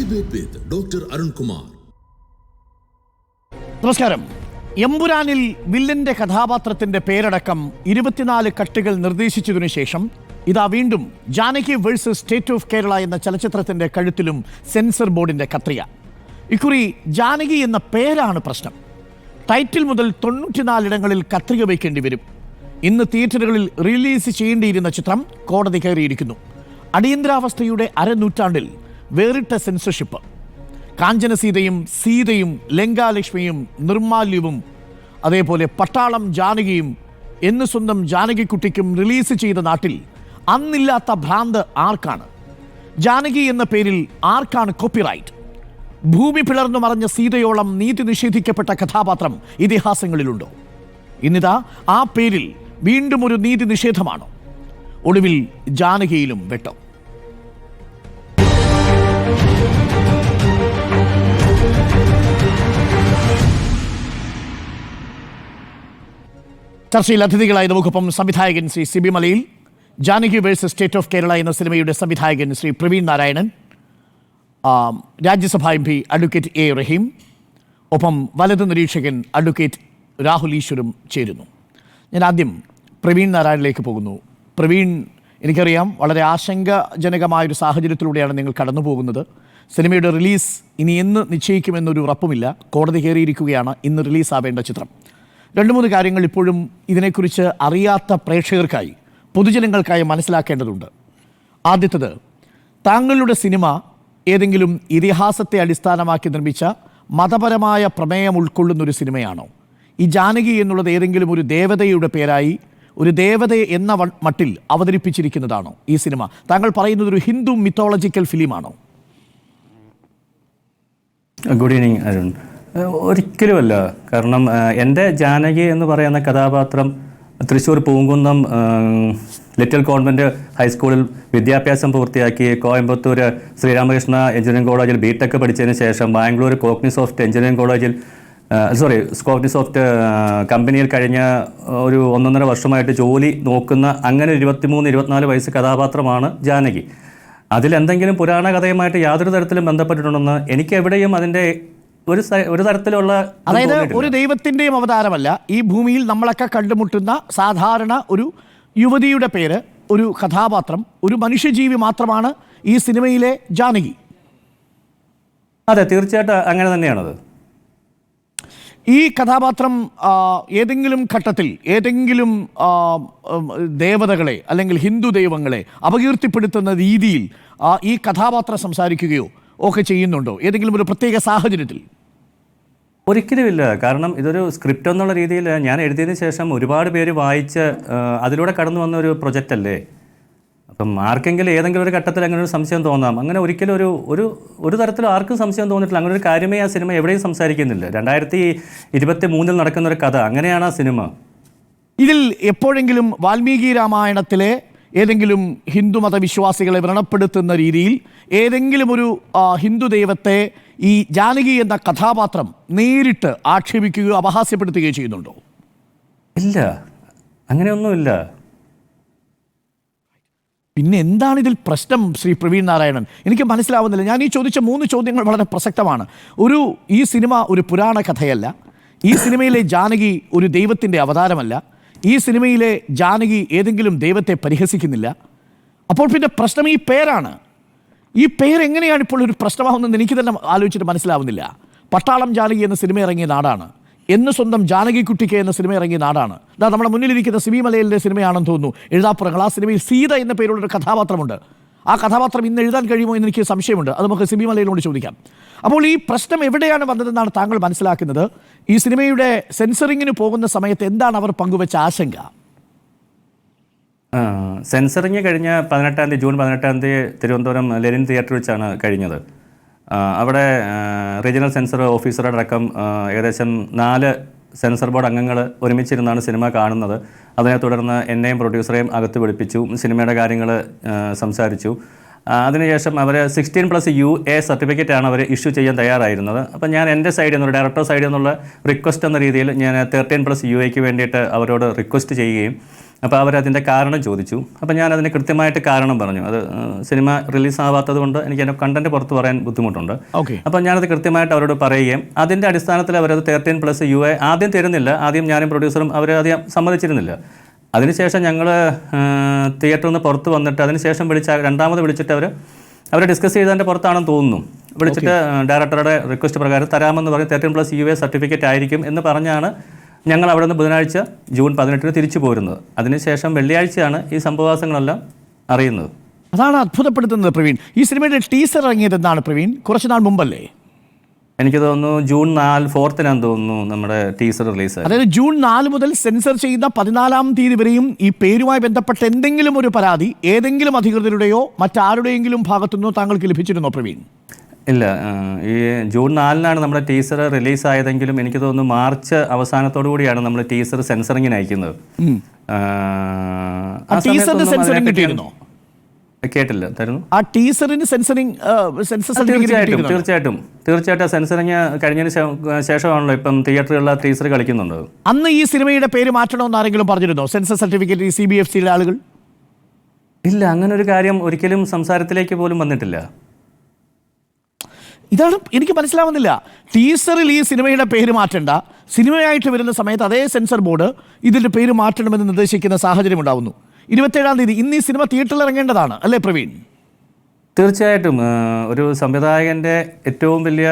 Debate with Dr. Arun Kumar. നമസ്കാരം. എമ്പുരാനിൽ വില്ലന്റെ കഥാപാത്രത്തിന്റെ പേരടക്കം 24 കട്ടുകൾ നിർദ്ദേശിച്ചതിനു ശേഷം ഇതാ വീണ്ടും Janaki versus state of Kerala എന്ന ചലച്ചിത്രത്തിന്റെ കഴുത്തിലും സെൻസർ ബോർഡിന്റെ കത്രിക. ഇക്കുറി ജാനകി എന്ന പേരാണ് പ്രശ്നം. ടൈറ്റിൽ മുതൽ 94 ഇടങ്ങളിൽ കത്രിക വയ്ക്കേണ്ടി വരും. ഇന്ന് തിയേറ്ററുകളിൽ റിലീസ് ചെയ്യേണ്ടിയിരുന്ന ചിത്രം കോടതി കയറിയിരിക്കുന്നു. അടിയന്തരാവസ്ഥയുടെ അരനൂറ്റാണ്ടിൽ വേറിട്ട സെൻസർഷിപ്പ്. കാഞ്ചനസീതയും സീതയും ലങ്കാലക്ഷ്മിയും നിർമാല്യവും അതേപോലെ പട്ടാളം ജാനകിയും എന്ന് സ്വന്തം ജാനകിക്കുട്ടിക്കും റിലീസ് ചെയ്ത നാട്ടിൽ അന്നില്ലാത്ത ഭ്രാന്ത് ആർക്കാണ്? ജാനകി എന്ന പേരിൽ ആർക്കാണ് കോപ്പിറൈറ്റ്? ഭൂമി പിളർന്നു മറഞ്ഞ സീതയോളം നീതി നിഷേധിക്കപ്പെട്ട കഥാപാത്രം ഇതിഹാസങ്ങളിലുണ്ടോ? ഇന്നിതാ ആ പേരിൽ വീണ്ടും ഒരു നീതി നിഷേധമാണ്. ഒടുവിൽ ജാനകിയിലും വെട്ടം. ചർച്ചയിൽ അതിഥികളായി നമുക്കൊപ്പം സംവിധായകൻ ശ്രീ സിബി മലയിൽ, Janaki versus state of Kerala എന്ന സിനിമയുടെ സംവിധായകൻ ശ്രീ പ്രവീൺ നാരായണൻ, രാജ്യസഭാ എം പി അഡ്വക്കേറ്റ് എ റഹീം, ഒപ്പം വലത് നിരീക്ഷകൻ അഡ്വക്കേറ്റ് രാഹുൽ ഈശ്വരും ചേരുന്നു. ഞാൻ ആദ്യം പ്രവീൺ നാരായണിലേക്ക് പോകുന്നു. പ്രവീൺ, എനിക്കറിയാം വളരെ ആശങ്കാജനകമായൊരു സാഹചര്യത്തിലൂടെയാണ് നിങ്ങൾ കടന്നു പോകുന്നത്. സിനിമയുടെ റിലീസ് ഇനി എന്ന് നിശ്ചയിക്കുമെന്നൊരു ഉറപ്പുമില്ല. കോടതി കയറിയിരിക്കുകയാണ്. ഇന്ന് റിലീസാവേണ്ട ചിത്രം. 2-3 കാര്യങ്ങൾ ഇപ്പോഴും ഇതിനെക്കുറിച്ച് അറിയാത്ത പ്രേക്ഷകർക്കായി, പൊതുജനങ്ങൾക്കായി മനസ്സിലാക്കേണ്ടതുണ്ട്. ആദ്യത്തേത്, താങ്കളുടെ സിനിമ ഏതെങ്കിലും ഇതിഹാസത്തെ അടിസ്ഥാനമാക്കി നിർമ്മിച്ച മതപരമായ പ്രമേയം ഉൾക്കൊള്ളുന്നൊരു സിനിമയാണോ? ഈ ജാനകി എന്നുള്ളത് ഏതെങ്കിലും ഒരു ദേവതയുടെ പേരായി, ഒരു ദേവത എന്ന മട്ടിൽ അവതരിപ്പിച്ചിരിക്കുന്നതാണോ ഈ സിനിമ? താങ്കൾ പറയുന്നത് ഒരു ഹിന്ദു മിത്തോളജിക്കൽ ഫിലിമാണോ? Good evening Arun. ഒരിക്കലുമല്ല. കാരണം എൻ്റെ ജാനകി എന്ന് പറയുന്ന കഥാപാത്രം തൃശ്ശൂർ പൂങ്കുന്നം ലിറ്റിൽ കോൺവെൻറ്റ് ഹൈസ്കൂളിൽ വിദ്യാഭ്യാസം പൂർത്തിയാക്കി കോയമ്പത്തൂർ ശ്രീരാമകൃഷ്ണ എഞ്ചിനീയറിംഗ് കോളേജിൽ ബിടെക് പഠിച്ചതിന് ശേഷം ബാംഗ്ലൂർ കോഗ്നിസോഫ്റ്റ് എഞ്ചിനീയറിംഗ് കോളേജിൽ കോഗ്നിസോഫ്റ്റ് കമ്പനിയിൽ കഴിഞ്ഞ ഒരു 1.5 വർഷമായിട്ട് ജോലി നോക്കുന്ന അങ്ങനെ 23-24 വയസ്സ് കഥാപാത്രമാണ് ജാനകി. അതിലെന്തെങ്കിലും പുരാണ കഥയുമായിട്ട് യാതൊരു തരത്തിലും ബന്ധപ്പെട്ടിട്ടുണ്ടെന്ന് എനിക്ക് എവിടെയും അതിൻ്റെ ഒരു തരത്തിലുള്ള, അതായത് ഒരു ദൈവത്തിൻ്റെയും അവതാരമല്ല. ഈ ഭൂമിയിൽ നമ്മളൊക്കെ കണ്ടുമുട്ടുന്ന സാധാരണ ഒരു യുവതിയുടെ പേര്, ഒരു കഥാപാത്രം, ഒരു മനുഷ്യജീവി മാത്രമാണ് ഈ സിനിമയിലെ ജാനകി. അതെ, തീർച്ചയായിട്ടും അങ്ങനെ തന്നെയാണത്. ഈ കഥാപാത്രം ഏതെങ്കിലും ഘട്ടത്തിൽ ഏതെങ്കിലും ദേവതകളെ അല്ലെങ്കിൽ ഹിന്ദു ദൈവങ്ങളെ അപകീർത്തിപ്പെടുത്തുന്ന രീതിയിൽ ഈ കഥാപാത്രം സംസാരിക്കുകയോ ഒക്കെ ചെയ്യുന്നുണ്ടോ ഏതെങ്കിലും ഒരു പ്രത്യേക സാഹചര്യത്തിൽ? ഒരിക്കലുമില്ല. കാരണം ഇതൊരു സ്ക്രിപ്റ്റ് എന്നുള്ള രീതിയിൽ ഞാൻ എഴുതിയതിന് ശേഷം ഒരുപാട് പേര് വായിച്ച് അതിലൂടെ കടന്നു വന്ന ഒരു പ്രൊജക്റ്റ് അല്ലേ. അപ്പം ആർക്കെങ്കിലും ഏതെങ്കിലും ഒരു ഘട്ടത്തിൽ അങ്ങനെ ഒരു സംശയം തോന്നാം. അങ്ങനെ ഒരിക്കലും ഒരു തരത്തിലും ആർക്കും സംശയം തോന്നിയിട്ടില്ല. അങ്ങനെ ഒരു കാര്യമേ ആ സിനിമ എവിടെയും സംസാരിക്കുന്നില്ല. 2023 നടക്കുന്ന ഒരു കഥ, അങ്ങനെയാണ് ആ സിനിമ. ഇതിൽ എപ്പോഴെങ്കിലും വാൽമീകി രാമായണത്തിലെ ഏതെങ്കിലും ഹിന്ദു മതവിശ്വാസികളെ വ്രണപ്പെടുത്തുന്ന രീതിയിൽ ഏതെങ്കിലും ഒരു ഹിന്ദു ദൈവത്തെ ഈ ജാനകി എന്ന കഥാപാത്രം നേരിട്ട് ആക്ഷേപിക്കുകയോ അപഹാസ്യപ്പെടുത്തുകയോ ചെയ്യുന്നുണ്ടോ? ഇല്ല, അങ്ങനെയൊന്നുമില്ല. പിന്നെ എന്താണ് ഇതിൽ പ്രശ്നം ശ്രീ പ്രവീൺ നാരായണൻ? എനിക്ക് മനസ്സിലാവുന്നില്ല. ഞാൻ ഈ ചോദിച്ച 3 ചോദ്യങ്ങൾ വളരെ പ്രസക്തമാണ്. ഈ സിനിമ ഒരു പുരാണ കഥയല്ല. ഈ സിനിമയിലെ ജാനകി ഒരു ദൈവത്തിൻ്റെ അവതാരമല്ല. ഈ സിനിമയിലെ ജാനകി ഏതെങ്കിലും ദൈവത്തെ പരിഹസിക്കുന്നില്ല. അപ്പോൾ പിന്നെ പ്രശ്നം ഈ പേരാണ്. ഈ പേരെങ്ങനെയാണ് ഇപ്പോൾ ഒരു പ്രശ്നമാവുന്നതെന്ന് എനിക്ക് തന്നെ ആലോചിച്ചിട്ട് മനസ്സിലാവുന്നില്ല. പട്ടാളം ജാനകി എന്ന സിനിമ ഇറങ്ങിയ നാടാണ്. എന്ന് സ്വന്തം ജാനകിക്കുട്ടിക്ക് എന്ന സിനിമ ഇറങ്ങിയ നാടാണ്. അതാ നമ്മുടെ മുന്നിലിരിക്കുന്ന സിബി മലയിലെ സിനിമയാണെന്ന് തോന്നുന്നു, എഴുതാപ്പുറങ്ങൾ. ആ സിനിമയിൽ സീത എന്ന പേരുള്ളൊരു കഥാപാത്രമുണ്ട്. ആ കഥാപാത്രം ഇന്ന് എഴുതാൻ കഴിയുമോ എന്ന് എനിക്ക് സംശയമുണ്ട്. അത് നമുക്ക് സിബി മലയിലോട് ചോദിക്കാം. അപ്പോൾ ഈ പ്രശ്നം എവിടെയാണ് വന്നതെന്നാണ് താങ്കൾ മനസ്സിലാക്കുന്നത്? ഈ സിനിമയുടെ സെൻസറിങ്ങിന് പോകുന്ന സമയത്ത് എന്താണ് അവർ പങ്കുവെച്ച ആശങ്ക? സെൻസറിങ് കഴിഞ്ഞ ജൂൺ 18 തിരുവനന്തപുരം ലെനിൻ തിയേറ്റർ വെച്ചാണ് കഴിഞ്ഞത്. അവിടെ റീജിയണൽ സെൻസർ ഓഫീസറടക്കം ഏകദേശം 4 സെൻസർ ബോർഡ് അംഗങ്ങൾ ഒരുമിച്ചിരുന്നാണ് സിനിമ കാണുന്നത്. അതിനെ തുടർന്ന് എന്നെയും പ്രൊഡ്യൂസറെയും അകത്ത് വിളിപ്പിച്ചു, സിനിമയുടെ കാര്യങ്ങൾ സംസാരിച്ചു. അതിനുശേഷം അവർ 16+ UA സർട്ടിഫിക്കറ്റാണ് അവർ ഇഷ്യൂ ചെയ്യാൻ തയ്യാറായിരുന്നത്. അപ്പോൾ ഞാൻ എൻ്റെ സൈഡിൽ നിന്നുള്ള ഡയറക്ടർ സൈഡിൽ നിന്നുള്ള റിക്വസ്റ്റ് എന്ന രീതിയിൽ ഞാൻ 13+ UAക്ക് വേണ്ടിയിട്ട് അവരോട് റിക്വസ്റ്റ് ചെയ്യുകയും അപ്പോൾ അവരതിൻ്റെ കാരണം ചോദിച്ചു. അപ്പോൾ ഞാൻ അതിന് കൃത്യമായിട്ട് കാരണം പറഞ്ഞു. അത് സിനിമ റിലീസാവാത്തത് കൊണ്ട് എനിക്ക് എൻ്റെ കണ്ടന്റ് പുറത്ത് പറയാൻ ബുദ്ധിമുട്ടുണ്ട്. അപ്പോൾ ഞാനത് കൃത്യമായിട്ട് അവരോട് പറയുകയും അതിൻ്റെ അടിസ്ഥാനത്തിൽ അവരത് 13+ UA ആദ്യം തരുന്നില്ല. ആദ്യം ഞാനും പ്രൊഡ്യൂസറും അവരധികം സമ്മതിച്ചിരുന്നില്ല. അതിനുശേഷം ഞങ്ങൾ തിയേറ്ററിൽ നിന്ന് പുറത്ത് വന്നിട്ട് അതിനുശേഷം രണ്ടാമത് വിളിച്ചിട്ട് അവർ ഡിസ്കസ് ചെയ്തതിൻ്റെ പുറത്താണെന്ന് തോന്നുന്നു. വിളിച്ചിട്ട് ഡയറക്ടറുടെ റിക്വസ്റ്റ് പ്രകാരം തരാമെന്ന് പറഞ്ഞ് 13+ UA സർട്ടിഫിക്കറ്റ് ആയിരിക്കും എന്ന് പറഞ്ഞാണ് ഞങ്ങൾ അവിടെ നിന്ന് ബുധനാഴ്ച ജൂൺ 18 തിരിച്ചു പോരുന്നത്. അതിനുശേഷം വെള്ളിയാഴ്ചയാണ് ഈ സംഭവവാസങ്ങളെല്ലാം അറിയുന്നത്. അതാണ് അത്ഭുതപ്പെടുത്തുന്നത് പ്രവീൺ. ഈ സിനിമയുടെ ടീസർ ഇറങ്ങിയത് എന്താണ് പ്രവീൺ? കുറച്ച് നാൾ മുമ്പല്ലേ? എനിക്ക് തോന്നുന്നു ജൂൺ 4 തോന്നുന്നു നമ്മുടെ ടീസർ റിലീസ്. അതായത് ജൂൺ 4 മുതൽ സെൻസർ ചെയ്യുന്ന 14-ാം തീയതി വരെയും ഈ പേരുമായി ബന്ധപ്പെട്ട എന്തെങ്കിലും ഒരു പരാതി ഏതെങ്കിലും അധികൃതരുടെയോ മറ്റാരുടെയെങ്കിലും ഭാഗത്തുനിന്നോ താങ്കൾക്ക് ലഭിച്ചിരുന്നോ പ്രവീൺ? ഇല്ല. ഈ ജൂൺ 4 നമ്മുടെ ടീസർ റിലീസായതെങ്കിലും എനിക്ക് തോന്നുന്നു മാർച്ച് അവസാനത്തോടു കൂടിയാണ് നമ്മൾ ടീസർ സെൻസറിങ്ങിന് അയക്കുന്നത്. കേട്ടില്ല. തരുന്നു ആ ടീസറിന് സെൻസറിങ് തീർച്ചയായിട്ടും സെൻസറിങ് കഴിഞ്ഞതിന് ശേഷമാണല്ലോ ഇപ്പം തിയേറ്ററുകളിലെ ടീസർ കളിക്കുന്നുണ്ട്. അന്ന് ഈ സിനിമയുടെ പേര് മാറ്റണമെന്ന് ആരെങ്കിലും പറഞ്ഞിരുന്നോ? സെൻസർ സർട്ടിഫിക്കറ്റ് CBFCയിലെ ആളുകൾ? ഇല്ല, അങ്ങനെ ഒരു കാര്യം ഒരിക്കലും സംസാരത്തിലേക്ക് പോലും വന്നിട്ടില്ല. ഇതാണ് എനിക്ക് മനസ്സിലാവുന്നില്ല. ടീസറിൽ ഈ സിനിമയുടെ പേര് മാറ്റണ്ട, സിനിമയായിട്ട് വരുന്ന സമയത്ത് അതേ സെൻസർ ബോർഡ് ഇതിൻ്റെ പേര് മാറ്റണമെന്ന് നിർദ്ദേശിക്കുന്ന സാഹചര്യം ഉണ്ടാവുന്നു. 27-ാം തീയതി ഇന്ന് ഈ സിനിമ തിയേറ്ററിൽ ഇറങ്ങേണ്ടതാണ് അല്ലേ പ്രവീൺ? തീർച്ചയായിട്ടും. ഒരു സംവിധായകൻ്റെ ഏറ്റവും വലിയ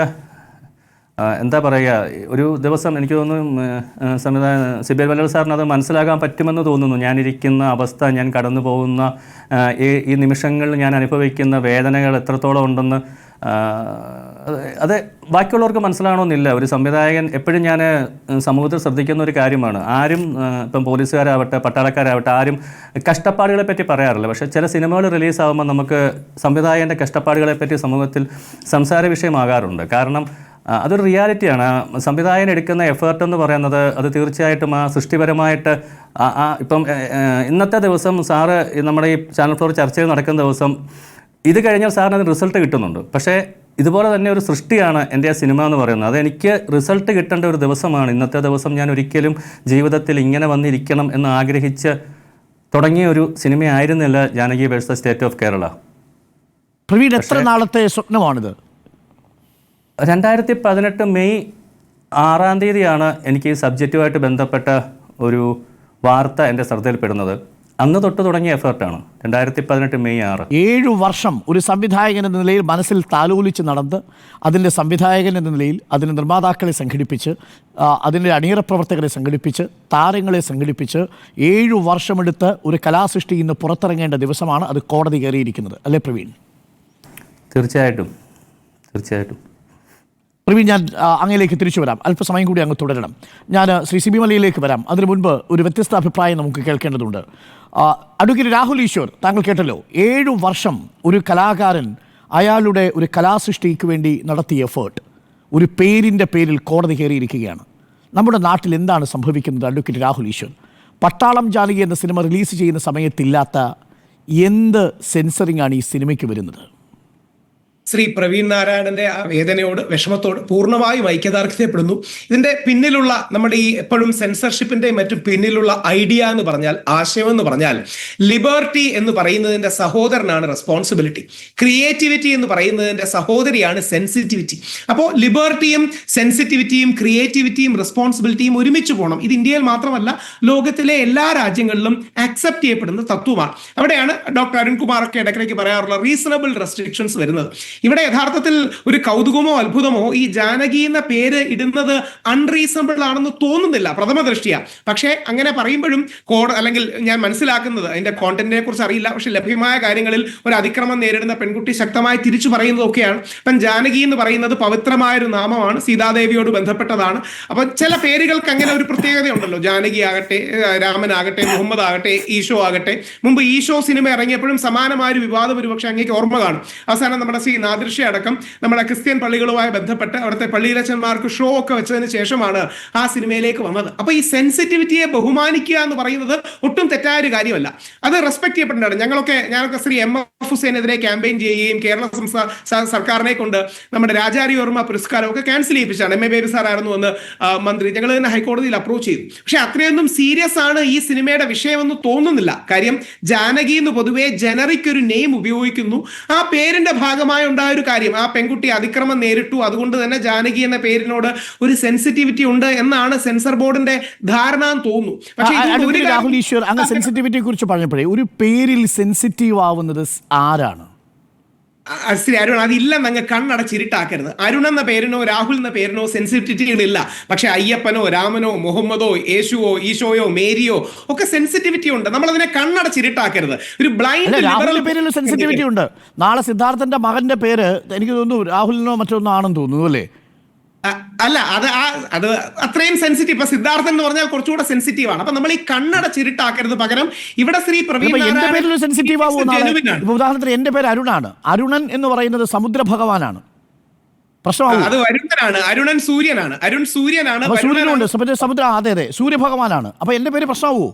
എന്താ പറയുക, ഒരു ദിവസം എനിക്ക് തോന്നുന്നു സിബിൽ മലയാള സാറിന് അത് മനസ്സിലാക്കാൻ പറ്റുമെന്ന് തോന്നുന്നു. ഞാനിരിക്കുന്ന അവസ്ഥ, ഞാൻ കടന്നു പോകുന്ന ഈ നിമിഷങ്ങളിൽ ഞാൻ അനുഭവിക്കുന്ന വേദനകൾ എത്രത്തോളം ഉണ്ടെന്ന് അത് ബാക്കിയുള്ളവർക്ക് മനസ്സിലാകണമെന്നില്ല. ഒരു സംവിധായകൻ എപ്പോഴും ഞാൻ സമൂഹത്തിൽ ശ്രദ്ധിക്കുന്ന ഒരു കാര്യമാണ്, ആരും ഇപ്പം പോലീസുകാരാവട്ടെ പട്ടാളക്കാരാവട്ടെ ആരും കഷ്ടപ്പാടുകളെ പറ്റി പറയാറില്ല. പക്ഷേ ചില സിനിമകൾ റിലീസാകുമ്പോൾ നമുക്ക് സംവിധായകൻ്റെ കഷ്ടപ്പാടുകളെ പറ്റി സമൂഹത്തിൽ സംസാര വിഷയമാകാറുണ്ട്. കാരണം അതൊരു റിയാലിറ്റിയാണ്. സംവിധായകൻ എടുക്കുന്ന എഫേർട്ട് എന്ന് പറയുന്നത് അത് തീർച്ചയായിട്ടും ആ സൃഷ്ടിപരമായിട്ട് ഇപ്പം ഇന്നത്തെ ദിവസം സാറ് നമ്മുടെ ഈ ചാനൽ ഫ്ലോർ ചർച്ചയിൽ നടക്കുന്ന ദിവസം ഇത് കഴിഞ്ഞാൽ സാറിന് അത് റിസൾട്ട് കിട്ടുന്നുണ്ട്. പക്ഷേ ഇതുപോലെ തന്നെ ഒരു സൃഷ്ടിയാണ് എൻ്റെ ആ സിനിമ എന്ന് പറയുന്നത്. അതെനിക്ക് റിസൾട്ട് കിട്ടേണ്ട ഒരു ദിവസമാണ് ഇന്നത്തെ ദിവസം. ഞാൻ ഒരിക്കലും ജീവിതത്തിൽ ഇങ്ങനെ വന്നിരിക്കണം എന്ന് ആഗ്രഹിച്ച് തുടങ്ങിയ ഒരു സിനിമയായിരുന്നില്ല Janaki versus state of Kerala. Praveen, എത്ര നാളത്തെ സ്വപ്നമാണിത്? 2018 മെയ് 6-ാം തീയതിയാണ് എനിക്ക് ഈ സബ്ജക്റ്റുമായിട്ട് ബന്ധപ്പെട്ട ഒരു വാർത്ത എൻ്റെ ശ്രദ്ധയിൽപ്പെടുന്നത്. അന്ന് തൊട്ട് തുടങ്ങിയ എഫേർട്ടാണ് 2018 മെയ് 6. 7 വർഷം ഒരു സംവിധായകൻ എന്ന നിലയിൽ മനസ്സിൽ താലോലിച്ച് നടന്ന് അതിൻ്റെ സംവിധായകൻ എന്ന നിലയിൽ അതിൻ്റെ നിർമ്മാതാക്കളെ സംഘടിപ്പിച്ച് അതിൻ്റെ അണിയറ പ്രവർത്തകരെ സംഘടിപ്പിച്ച് താരങ്ങളെ സംഘടിപ്പിച്ച് 7 വർഷമെടുത്ത് ഒരു കലാസൃഷ്ടി ഇന്ന് പുറത്തിറങ്ങേണ്ട ദിവസമാണ് അത് കോടതി കയറിയിരിക്കുന്നത് അല്ലേ പ്രവീൺ? തീർച്ചയായിട്ടും. പ്രവീൺ, ഞാൻ അങ്ങയിലേക്ക് തിരിച്ചു വരാം. അല്പസമയം കൂടി അങ്ങ് തുടരണം. ഞാൻ ശ്രീ സിബി മലയിലേക്ക് വരാം. അതിനു മുൻപ് ഒരു വ്യത്യസ്ത അഭിപ്രായം നമുക്ക് കേൾക്കേണ്ടതുണ്ട്. അഡ്വക്കേറ്റ് രാഹുൽ ഈശ്വർ, താങ്കൾ കേട്ടല്ലോ, 7 വർഷം ഒരു കലാകാരൻ അയാളുടെ ഒരു കലാസൃഷ്ടിക്ക് വേണ്ടി നടത്തിയ എഫേർട്ട് ഒരു പേരിൻ്റെ പേരിൽ കോടതി കയറിയിരിക്കുകയാണ്. നമ്മുടെ നാട്ടിൽ എന്താണ് സംഭവിക്കുന്നത് അഡ്വക്കേറ്റ് രാഹുൽ ഈശ്വർ? പട്ടാളം ജാനകി എന്ന സിനിമ റിലീസ് ചെയ്യുന്ന സമയത്തില്ലാത്ത എന്ത് സെൻസറിംഗ് ആണ് ഈ സിനിമയ്ക്ക് വരുന്നത്? ശ്രീ പ്രവീൺ നാരായണന്റെ ആ വേദനയോട് വിഷമത്തോട് പൂർണ്ണമായും ഐക്യദാർഢ്യപ്പെടുന്നു. ഇതിന്റെ പിന്നിലുള്ള നമ്മുടെ ഈ എപ്പോഴും സെൻസർഷിപ്പിന്റെ മറ്റും പിന്നിലുള്ള ഐഡിയ എന്ന് പറഞ്ഞാൽ, ആശയം എന്ന് പറഞ്ഞാൽ, ലിബർട്ടി എന്ന് പറയുന്നതിന്റെ സഹോദരനാണ് റെസ്പോൺസിബിലിറ്റി, ക്രിയേറ്റിവിറ്റി എന്ന് പറയുന്നതിന്റെ സഹോദരിയാണ് സെൻസിറ്റിവിറ്റി. അപ്പോൾ ലിബർട്ടിയും സെൻസിറ്റിവിറ്റിയും ക്രിയേറ്റിവിറ്റിയും റെസ്പോൺസിബിലിറ്റിയും ഒരുമിച്ച് പോകണം. ഇത് ഇന്ത്യയിൽ മാത്രമല്ല ലോകത്തിലെ എല്ലാ രാജ്യങ്ങളിലും അക്സെപ്റ്റ് ചെയ്യപ്പെടുന്ന തത്വമാണ്. അവിടെയാണ് ഡോക്ടർ അരുൺകുമാറൊക്കെ ഇടയ്ക്കിടയ്ക്ക് പറയാറുള്ള റീസണബിൾ റെസ്ട്രിക്ഷൻസ് വരുന്നത്. ഇവിടെ യഥാർത്ഥത്തിൽ ഒരു കൗതുകമോ അത്ഭുതമോ ഈ ജാനകി എന്ന പേര് ഇടുന്നത് അൺറീസണബിൾ ആണെന്ന് തോന്നുന്നില്ല പ്രഥമ ദൃഷ്ടിയ. പക്ഷേ അങ്ങനെ പറയുമ്പോഴും അല്ലെങ്കിൽ ഞാൻ മനസ്സിലാക്കുന്നത് അതിന്റെ കോണ്ടന്റിനെ കുറിച്ച് അറിയില്ല, പക്ഷെ ലഭ്യമായ കാര്യങ്ങളിൽ ഒരു അതിക്രമം നേരിടുന്ന പെൺകുട്ടി ശക്തമായി തിരിച്ചു പറയുന്നതൊക്കെയാണ്. ഇപ്പം ജാനകി എന്ന് പറയുന്നത് പവിത്രമായൊരു നാമമാണ്, സീതാദേവിയോട് ബന്ധപ്പെട്ടതാണ്. അപ്പൊ ചില പേരുകൾക്ക് അങ്ങനെ ഒരു പ്രത്യേകതയുണ്ടല്ലോ. ജാനകി ആകട്ടെ, രാമനാകട്ടെ, മുഹമ്മദ് ആകട്ടെ, ഈശോ ആകട്ടെ. മുമ്പ് ഈശോ സിനിമ ഇറങ്ങിയപ്പോഴും സമാനമായ ഒരു വിവാദം ഒരുപക്ഷെ അങ്ങേക്ക് ഓർമ്മ കാണും. അവസാനം നമ്മുടെ നാദിർഷ അടക്കം നമ്മുടെ ക്രിസ്ത്യൻ പള്ളികളുമായി ബന്ധപ്പെട്ട് അവിടുത്തെ പള്ളിയിലച്ചന്മാർക്ക് ഷോ ഒക്കെ വെച്ചതിന് ശേഷമാണ് ആ സിനിമയിലേക്ക് വന്നത്. അപ്പൊ ഈ സെൻസിറ്റിവിറ്റിയെ ബഹുമാനിക്കുക എന്ന് പറയുന്നത് ഒട്ടും തെറ്റായ ഒരു കാര്യമല്ല, അത് റെസ്പെക്ട് ചെയ്യപ്പെടേണ്ടതാണ്. ഞാനൊക്കെ ശ്രീ MF ഹുസൈനെതിരെ ക്യാമ്പയിൻ ചെയ്യുകയും കേരള സർക്കാരിനെ കൊണ്ട് നമ്മുടെ രാജാരിവർമ്മ പുരസ്കാരം ഒക്കെ ക്യാൻസൽ ചെയ്യിപ്പിച്ചാണ്. MA ബേബി സാർ ആയിരുന്നു എന്ന് മന്ത്രി. ഞങ്ങൾ തന്നെ ഹൈക്കോടതിയിൽ അപ്രോച്ച് ചെയ്തു. പക്ഷെ അത്രയൊന്നും സീരിയസ് ആണ് ഈ സിനിമയുടെ വിഷയമെന്ന് തോന്നുന്നില്ല. കാര്യം ജാനകി എന്ന് പൊതുവെ ജനറിക് ഒരു നെയിം ഉപയോഗിക്കുന്നു. ആ പേരിന്റെ ഭാഗമായി ഉണ്ടായ ഒരു കാര്യം, ആ പെൺകുട്ടി അതിക്രമം നേരിട്ടു, അതുകൊണ്ട് തന്നെ ജാനകി എന്ന പേരിനോട് ഒരു സെൻസിറ്റിവിറ്റി ഉണ്ട് എന്നാണ് സെൻസർ ബോർഡിന്റെ ധാരണ എന്ന് തോന്നുന്നു. പക്ഷേ രാഹുൽ ഈശ്വർ അങ്ങ് സെൻസിറ്റിവിറ്റിയെ കുറിച്ച് പറഞ്ഞപ്പോഴേ, ഒരു പേരിൽ സെൻസിറ്റീവ് ആവുന്നത് ആരാണ്? ശ്രീ അരുൺ, അതില്ലെന്ന് അങ്ങ് കണ്ണടച്ചിരിട്ടാക്കരുത്. അരുൺ എന്ന പേരിനോ രാഹുൽ എന്ന പേരിനോ സെൻസിറ്റിവിറ്റികളില്ല. പക്ഷെ അയ്യപ്പനോ രാമനോ മുഹമ്മദോ യേശുവോ ഈശോയോ മേരിയോ ഒക്കെ സെൻസിറ്റിവിറ്റി ഉണ്ട്. നമ്മൾ അതിനെ കണ്ണടച്ചിരിട്ടാക്കരുത്. ഒരു ബ്ലൈൻഡ് രാഹുലിന്റെ പേരിൽ സെൻസിറ്റിവിറ്റി ഉണ്ട്. നാളെ സിദ്ധാർത്ഥന്റെ മകന്റെ പേര് എനിക്ക് തോന്നുന്നു രാഹുലിനോ മറ്റൊന്നോ ആണെന്ന് തോന്നുന്നു അല്ലേ? അല്ല, അത് അത്രയും സെൻസിറ്റീവ്. ഇപ്പൊ സിദ്ധാർത്ഥൻ എന്ന് പറഞ്ഞാൽ കുറച്ചുകൂടെ സെൻസിറ്റീവ് ആണ്. അപ്പൊ നമ്മൾ ഈ കണ്ണടച്ചിരിട്ടാക്കരുത്. പകരം ഇവിടെ ശ്രീ പ്രവീൺ സെൻസിറ്റീവ് ആവുന്ന ഉദാഹരണത്തിന് എന്റെ പേര് അരുണാണ്. അരുണൻ എന്ന് പറയുന്നത് സമുദ്ര ഭഗവാനാണ്. പ്രശ്നമാണ്. അത് അരുണനാണ്. അരുണൻ സൂര്യനാണ്. അരുൺ സൂര്യനാണ്. സൂര്യനുണ്ട് സമുദ്ര. അതെ, സൂര്യഭഗവാനാണ്. അപ്പൊ എന്റെ പേര് പ്രശ്നമാവോ?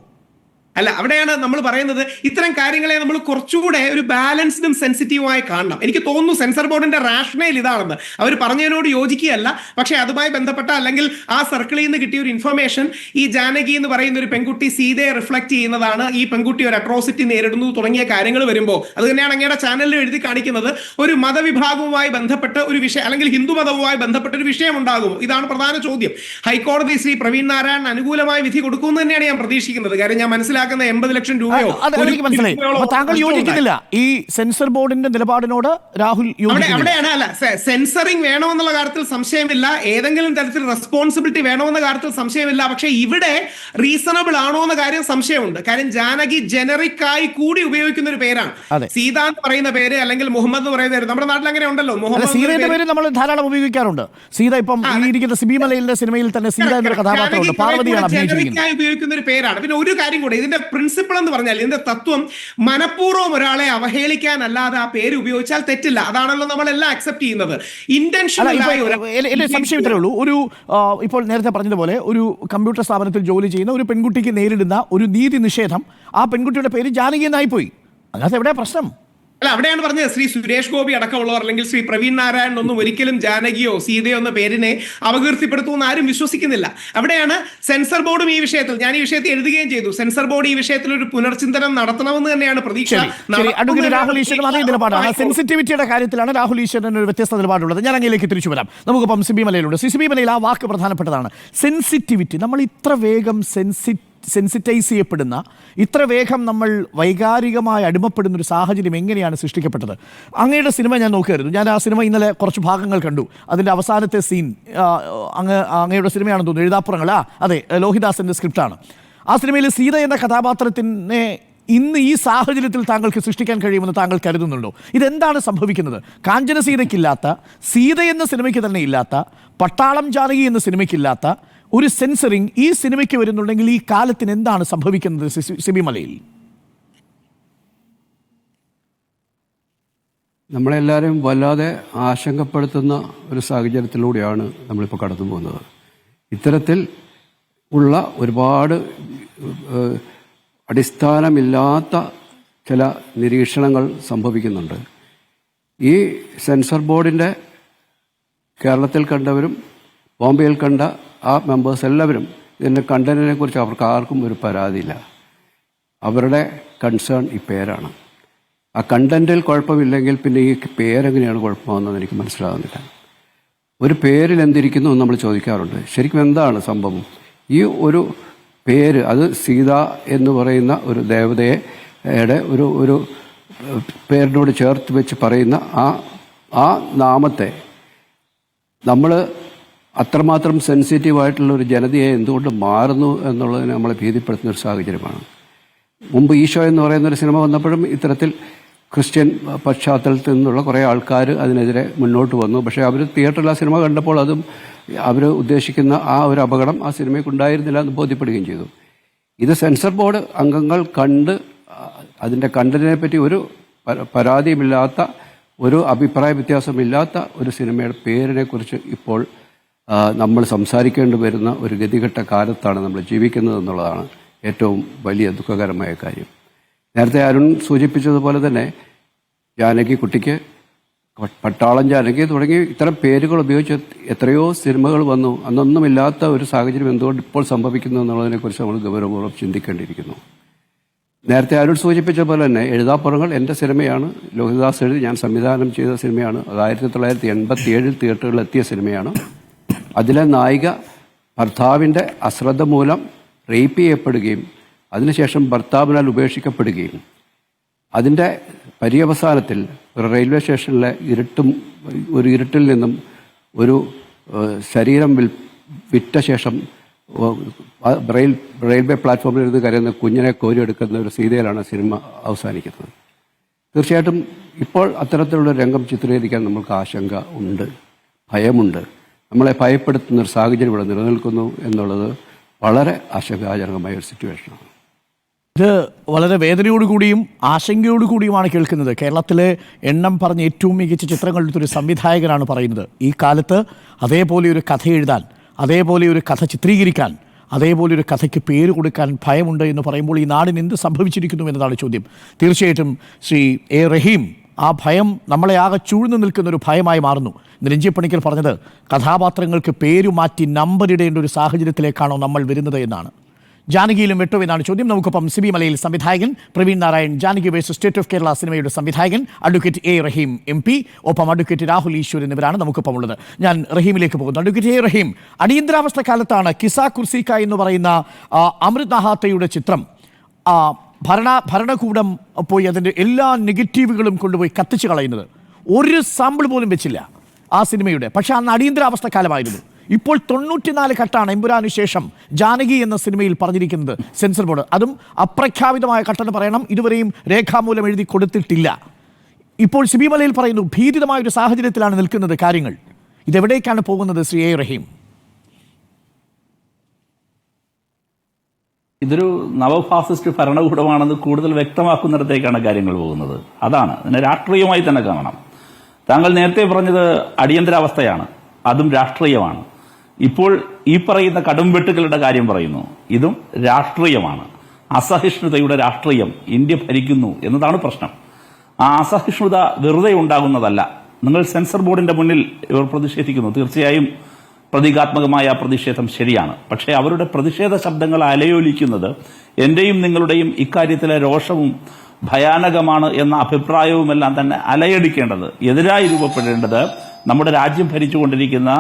അല്ല, അവിടെയാണ് നമ്മൾ പറയുന്നത് ഇത്തരം കാര്യങ്ങളെ നമ്മൾ കുറച്ചുകൂടെ ഒരു ബാലൻസ്ഡും സെൻസിറ്റീവുമായി കാണണം. എനിക്ക് തോന്നുന്നു സെൻസർ ബോർഡിന്റെ റാഷണൽ ഇതാണെന്ന്. അവർ പറഞ്ഞതിനോട് യോജിക്കുകയല്ല, പക്ഷെ അതുമായി ബന്ധപ്പെട്ട അല്ലെങ്കിൽ ആ സർക്കിളിൽ നിന്ന് കിട്ടിയ ഒരു ഇൻഫർമേഷൻ ഈ ജാനകി എന്ന് പറയുന്ന ഒരു പെൺകുട്ടി സീതയെ റിഫ്ലക്ട് ചെയ്യുന്നതാണ്, ഈ പെൺകുട്ടി ഒരു അട്രോസിറ്റി നേരിടുന്നു തുടങ്ങിയ കാര്യങ്ങൾ വരുമ്പോൾ അത് തന്നെയാണ് അങ്ങയുടെ ചാനലിൽ എഴുതി കാണിക്കുന്നത്. ഒരു മതവിഭാഗവുമായി ബന്ധപ്പെട്ട് ഒരു വിഷയം അല്ലെങ്കിൽ ഹിന്ദു മതവുമായി ബന്ധപ്പെട്ട ഒരു വിഷയം ഉണ്ടാകുമോ? ഇതാണ് പ്രധാന ചോദ്യം. ഹൈക്കോടതി ശ്രീ പ്രവീൺ നാരായണൻ അനുകൂലമായ വിധി കൊടുക്കുമെന്ന് തന്നെയാണ് ഞാൻ പ്രതീക്ഷിക്കുന്നത്. കാര്യം ഞാൻ മനസ്സിലാക്കുന്നത് 80 ലക്ഷം രൂപയോ മനസ്സിലായി. താങ്കൾ യോജിക്കുന്നില്ല ഈ സെൻസർ ബോർഡിന്റെ നിലപാടിനോട്? രാഹുൽ അവിടെയാണ്. അല്ല, സെൻസറിങ് വേണമെന്നുള്ള കാര്യത്തിൽ സംശയമില്ല, ഏതെങ്കിലും തരത്തിൽ റെസ്പോൺസിബിലിറ്റി വേണമെന്ന കാര്യത്തിൽ സംശയമില്ല. പക്ഷേ ഇവിടെ റീസണബിൾ ആണോ എന്ന കാര്യം സംശയമുണ്ട്. കാര്യം ജാനകി ജനറിക് ആയി കൂടി ഉപയോഗിക്കുന്ന ഒരു പേരാണ്. സീത എന്ന് പറയുന്ന പേര് അല്ലെങ്കിൽ മുഹമ്മദ് എന്ന് പറയുന്ന പേര് നമ്മുടെ നാട്ടിൽ അങ്ങനെ ഉണ്ടല്ലോ. സീതയുടെ പേര് നമ്മൾ ധാരാളം ഉപയോഗിക്കാറുണ്ട്. സീത ഇപ്പം ഇരിക്കുന്ന സിബി മലയിലെ സിനിമയിൽ തന്നെ സീത എന്നൊരു കഥാപാത്രമുണ്ട്. പാർവതിയാണ് അഭിനയിച്ചിരിക്കുന്നത്. ഉപയോഗിക്കുന്ന ഒരു പേരാണ്. പിന്നെ ഒരു കാര്യം കൂടെ, ഇതിന്റെ പ്രിൻസിപ്പിൾ എന്ന് പറഞ്ഞാൽ ഇതിന്റെ തത്വം മനഃപൂർവ്വം ഒരാളെ അവഹേളിക്കാൻ അല്ലാതെ ആ പേര് ഉപയോഗിച്ചാൽ തെറ്റില്ല. അതാണല്ലോ നമ്മളെല്ലാം അക്സെപ്റ്റ് ചെയ്യുന്നത്. സംശയം ഇത്രേ ഉള്ളൂ. ഒരു ഇപ്പോൾ നേരത്തെ പറഞ്ഞതുപോലെ ഒരു കമ്പ്യൂട്ടർ സ്ഥാപനത്തിൽ ജോലി ചെയ്യുന്ന ഒരു പെൺകുട്ടിക്ക് നേരിടുന്ന ഒരു നീതി നിഷേധം, ആ പെൺകുട്ടിയുടെ പേര് ജാനകി എന്നായി പോയി. അതിനകത്ത് എവിടെയാ പ്രശ്നം? അല്ല, അവിടെയാണ് പറഞ്ഞത് ശ്രീ സുരേഷ് ഗോപി അടക്കമുള്ളവർ അല്ലെങ്കിൽ ശ്രീ പ്രവീൺ നാരായണൻ ഒന്നും ഒരിക്കലും ജാനകിയോ സീതയോ എന്ന പേരിനെ അപകീർത്തിപ്പെടുത്തുമെന്ന് ആരും വിശ്വസിക്കുന്നില്ല. അവിടെയാണ് സെൻസർ ബോർഡും ഈ വിഷയത്തിൽ, ഞാൻ ഈ വിഷയത്തിൽ എഴുതുകയും ചെയ്തു, സെൻസർ ബോർഡ് ഈ വിഷയത്തിൽ ഒരു പുനർചിന്തനം നടത്തണമെന്ന് തന്നെയാണ് പ്രതീക്ഷ. രാഹുൽ ഈശ്വരൻ അതേ നിലപാടാണ്. സെൻസിറ്റിവിറ്റിയുടെ കാര്യത്തിലാണ് രാഹുൽ ഈശ്വരൻ ഒരു വ്യത്യസ്ത നിലപാടുള്ളത്. ഞാൻ അങ്ങയിലേക്ക് തിരിച്ചു വരാം. നമുക്കിപ്പം സിബി മലയിലുണ്ട്. സിബി മലയിൽ ആ വാക്ക് പ്രധാനപ്പെട്ടതാണ്, സെൻസിറ്റിവിറ്റി. നമ്മൾ ഇത്ര വേഗം സെൻസിറ്റൈസ് ചെയ്യപ്പെടുന്ന, ഇത്ര വേഗം നമ്മൾ വൈകാരികമായി അടിമപ്പെടുന്ന ഒരു സാഹചര്യം എങ്ങനെയാണ് സൃഷ്ടിക്കപ്പെട്ടത്? അങ്ങയുടെ സിനിമ ഞാൻ നോക്കിയായിരുന്നു. ഞാൻ ആ സിനിമ ഇന്നലെ കുറച്ച് ഭാഗങ്ങൾ കണ്ടു. അതിൻ്റെ അവസാനത്തെ സീൻ അങ്ങയുടെ സിനിമയാണെന്ന് തോന്നുന്നു, എഴുതാപ്പുറങ്ങൾ. അതെ, ലോഹിദാസിൻ്റെ സ്ക്രിപ്റ്റാണ്. ആ സിനിമയിൽ സീത എന്ന കഥാപാത്രത്തിനെ ഇന്ന് ഈ സാഹചര്യത്തിൽ താങ്കൾക്ക് സൃഷ്ടിക്കാൻ കഴിയുമെന്ന് താങ്കൾ കരുതുന്നുണ്ടോ? ഇതെന്താണ് സംഭവിക്കുന്നത്? കാഞ്ചന സീതയ്ക്കില്ലാത്ത, സീത എന്ന സിനിമയ്ക്ക് തന്നെ ഇല്ലാത്ത, പട്ടാളം ജാനകി എന്ന സിനിമയ്ക്കില്ലാത്ത ഒരു സെൻസറിങ് ഈ സിനിമയ്ക്ക് വരുന്നുണ്ടെങ്കിൽ ഈ കാലത്തിന് എന്താണ് സംഭവിക്കുന്നത് സിബി മലയിൽ? നമ്മളെല്ലാവരും വല്ലാതെ ആശങ്കപ്പെടുത്തുന്ന ഒരു സാഹചര്യത്തിലൂടെയാണ് നമ്മളിപ്പോൾ കടന്നു പോകുന്നത്. ഇത്തരത്തിൽ ഉള്ള ഒരുപാട് അടിസ്ഥാനമില്ലാത്ത ചില നിരീക്ഷണങ്ങൾ സംഭവിക്കുന്നുണ്ട്. ഈ സെൻസർ ബോർഡിൻ്റെ കേരളത്തിൽ കണ്ടവരും ബോംബെയിൽ കണ്ട ആ മെമ്പേഴ്സ് എല്ലാവരും ഇതിൻ്റെ കണ്ടന്റിനെ കുറിച്ച് അവർക്ക് ആർക്കും ഒരു പരാതിയില്ല. അവരുടെ കൺസേൺ ഈ പേരാണ്. ആ കണ്ടന്റിൽ കുഴപ്പമില്ലെങ്കിൽ പിന്നെ ഈ പേരെങ്ങനെയാണ് കുഴപ്പമാകുന്നതെന്ന് എനിക്ക് മനസ്സിലാകുന്നില്ല. ഒരു പേരിൽ എന്തിരിക്കുന്നു എന്ന് നമ്മൾ ചോദിക്കാറുണ്ട്. ശരിക്കും എന്താണ് സംഭവം? ഈ ഒരു പേര്, അത് സീത എന്ന് പറയുന്ന ഒരു ദേവതയുടെ ഒരു പേരിനോട് ചേർത്ത് വെച്ച് പറയുന്ന ആ നാമത്തെ നമ്മൾ അത്രമാത്രം സെൻസിറ്റീവായിട്ടുള്ള ഒരു ജനതയെ എന്തുകൊണ്ട് മാറുന്നു എന്നുള്ളതിനെ നമ്മളെ ഭീതിപ്പെടുത്തുന്ന ഒരു സാഹചര്യമാണ്. മുമ്പ് ഈശോ എന്ന് പറയുന്നൊരു സിനിമ വന്നപ്പോഴും ഇത്തരത്തിൽ ക്രിസ്ത്യൻ പശ്ചാത്തലത്തിൽ നിന്നുള്ള കുറേ ആൾക്കാർ അതിനെതിരെ മുന്നോട്ട് വന്നു. പക്ഷേ അവർ തിയേറ്ററിൽ ആ സിനിമ കണ്ടപ്പോൾ അതും അവർ ഉദ്ദേശിക്കുന്ന ആ ഒരു അപകടം ആ സിനിമയ്ക്ക് ഉണ്ടായിരുന്നില്ല എന്ന് ബോധ്യപ്പെടുകയും ചെയ്തു. ഇത് സെൻസർ ബോർഡ് അംഗങ്ങൾ കണ്ട് അതിൻ്റെ കണ്ടന്റിനെ പറ്റി ഒരു പരാതിയുമില്ലാത്ത ഒരു അഭിപ്രായ വ്യത്യാസമില്ലാത്ത ഒരു സിനിമയുടെ പേരിനെ കുറിച്ച് ഇപ്പോൾ നമ്മൾ സംസാരിക്കേണ്ടി വരുന്ന ഒരു ഗതികെട്ട കാലത്താണ് നമ്മൾ ജീവിക്കുന്നത് എന്നുള്ളതാണ് ഏറ്റവും വലിയ ദുഃഖകരമായ കാര്യം. നേരത്തെ അരുൺ സൂചിപ്പിച്ചതുപോലെ തന്നെ ജാനകി കുട്ടിക്ക്, പട്ടാളം ജാനകി തുടങ്ങി ഇത്തരം പേരുകൾ ഉപയോഗിച്ച് എത്രയോ സിനിമകൾ വന്നു. അന്നൊന്നുമില്ലാത്ത ഒരു സാഹചര്യം എന്തുകൊണ്ട് ഇപ്പോൾ സംഭവിക്കുന്നു എന്നുള്ളതിനെക്കുറിച്ച് നമ്മൾ ഗൗരവപൂർവ്വം ചിന്തിക്കേണ്ടിയിരിക്കുന്നു. നേരത്തെ അരുൺ സൂചിപ്പിച്ച പോലെ തന്നെ എഴുതാപ്പുറങ്ങൾ എൻ്റെ സിനിമയാണ്. ലോഹിതദാസ് എഴുതി ഞാൻ സംവിധാനം ചെയ്ത സിനിമയാണ്. അത് 1987 തിയേറ്ററുകളിൽ എത്തിയ സിനിമയാണ്. അതിലെ നായിക ഭർത്താവിൻ്റെ അശ്രദ്ധ മൂലം റേപ്പ് ചെയ്യപ്പെടുകയും അതിനുശേഷം ഭർത്താവിനാൽ ഉപേക്ഷിക്കപ്പെടുകയും അതിൻ്റെ പര്യവസാനത്തിൽ ഒരു റെയിൽവേ സ്റ്റേഷനിലെ ഇരുട്ടിൽ നിന്നും ഒരു ശരീരം വിറ്റ ശേഷം റെയിൽവേ പ്ലാറ്റ്ഫോമിൽ ഇരുന്ന് കരയുന്ന കുഞ്ഞിനെ കോരിയെടുക്കുന്ന ഒരു സീതയിലാണ് സിനിമ അവസാനിക്കുന്നത്. തീർച്ചയായിട്ടും ഇപ്പോൾ അത്തരത്തിലുള്ള രംഗം ചിത്രീകരിക്കാൻ നമുക്ക് ആശങ്ക ഉണ്ട്, ഭയമുണ്ട്. നമ്മളെ ഭയപ്പെടുത്തുന്ന ഒരു സാഹചര്യം ഇവിടെ നിലനിൽക്കുന്നു എന്നുള്ളത് വളരെ ആശങ്കാജനകമായ ഒരു സിറ്റുവേഷനാണ്. ഇത് വളരെ വേദനയോടുകൂടിയും ആശങ്കയോടുകൂടിയുമാണ് കേൾക്കുന്നത്. കേരളത്തിലെ എണ്ണം പറഞ്ഞ ഏറ്റവും മികച്ച ചിത്രങ്ങളുടെ ഒരു സംവിധായകനാണ് പറയുന്നത്. ഈ കാലത്ത് അതേപോലെ ഒരു കഥ എഴുതാൻ, അതേപോലെ ഒരു കഥ ചിത്രീകരിക്കാൻ, അതേപോലെ ഒരു കഥയ്ക്ക് പേര് കൊടുക്കാൻ ഭയമുണ്ട് എന്ന് പറയുമ്പോൾ ഈ നാടിന് എന്ത് സംഭവിച്ചിരിക്കുന്നു എന്നതാണ് ചോദ്യം. തീർച്ചയായിട്ടും ശ്രീ എ റഹീം, ആ ഭയം നമ്മളെ ആകെ ചൂഴ്ന്നു നിൽക്കുന്ന ഒരു ഭയമായി മാറുന്നു. രഞ്ജി പണിക്കർ പറഞ്ഞത് കഥാപാത്രങ്ങൾക്ക് പേരു മാറ്റി നമ്പർ ഇടേണ്ട ഒരു സാഹചര്യത്തിലേക്കാണോ നമ്മൾ വരുന്നത് എന്നാണ്. ജാനകിയിലും വെട്ടോ എന്നാണ് ചോദ്യം. നമുക്കൊപ്പം സിബി മലയിൽ സംവിധായകൻ Praveen Narayan, Janaki versus state of Kerala സിനിമയുടെ സംവിധായകൻ അഡ്വക്കേറ്റ് എ റഹീം MP, ഒപ്പം അഡ്വക്കേറ്റ് രാഹുൽ ഈശ്വർ എന്നിവരാണ് നമുക്കൊപ്പം ഉള്ളത്. ഞാൻ റഹീമിലേക്ക് പോകുന്നു. അഡ്വക്കേറ്റ് എ റഹീം, അടിയന്തരാവസ്ഥ കാലത്താണ് കിസ കുർസിക്ക എന്ന് പറയുന്ന അമൃത് നഹാത്തയുടെ ചിത്രം ഭരണകൂടം പോയി അതിൻ്റെ എല്ലാ നെഗറ്റീവുകളും കൊണ്ടുപോയി കത്തിച്ച് കളയുന്നത്. ഒരു സാമ്പിൾ പോലും വെച്ചില്ല ആ സിനിമയുടെ. പക്ഷെ അന്ന് അടിയന്തരാവസ്ഥ കാലമായിരുന്നു. ഇപ്പോൾ 94 കട്ടാണ് എമ്പുരാനു ശേഷം ജാനകി എന്ന സിനിമയിൽ പറഞ്ഞിരിക്കുന്നത് സെൻസർ ബോർഡ്. അതും അപ്രഖ്യാപിതമായ കട്ടെന്ന് പറയണം, ഇതുവരെയും രേഖാമൂലം എഴുതി കൊടുത്തിട്ടില്ല. ഇപ്പോൾ സിബി മലയിൽ പറയുന്നു ഭീതിതമായ ഒരു സാഹചര്യത്തിലാണ് നിൽക്കുന്നത് കാര്യങ്ങൾ. ഇതെവിടേക്കാണ് പോകുന്നത് ശ്രീ എ റഹീം? ഇതൊരു നവഫാസിസ്റ്റ് ഭരണകൂടമാണെന്ന് കൂടുതൽ വ്യക്തമാക്കുന്നിടത്തേക്കാണ് കാര്യങ്ങൾ പോകുന്നത്. അതാണ് ഇതിനെ രാഷ്ട്രീയമായി തന്നെ കാണണം. താങ്കൾ നേരത്തെ പറഞ്ഞത് അടിയന്തരാവസ്ഥയാണ്, അതും രാഷ്ട്രീയമാണ്. ഇപ്പോൾ ഈ പറയുന്ന കടുംവെട്ടുകളുടെ കാര്യം പറയുന്നു, ഇതും രാഷ്ട്രീയമാണ്. അസഹിഷ്ണുതയുടെ രാഷ്ട്രീയം ഇന്ത്യ ഭരിക്കുന്നു എന്നതാണ് പ്രശ്നം. ആ അസഹിഷ്ണുത വെറുതെ ഉണ്ടാകുന്നതല്ല. നിങ്ങൾ സെൻസർ ബോർഡിന്റെ മുന്നിൽ ഇവർ പ്രതിഷേധിക്കുന്നു. തീർച്ചയായും പ്രതീകാത്മകമായ പ്രതിഷേധം ശരിയാണ്. പക്ഷേ അവരുടെ പ്രതിഷേധ ശബ്ദങ്ങൾ അലയൊലിക്കുന്നത് എന്റെയും നിങ്ങളുടെയും ഇക്കാര്യത്തിലെ രോഷവും ഭയാനകമാണ് എന്ന അഭിപ്രായവുമെല്ലാം തന്നെ അലയടിക്കേണ്ടത്, എതിരായി രൂപപ്പെടേണ്ടത് നമ്മുടെ രാജ്യം ഭരിച്ചുകൊണ്ടിരിക്കുന്ന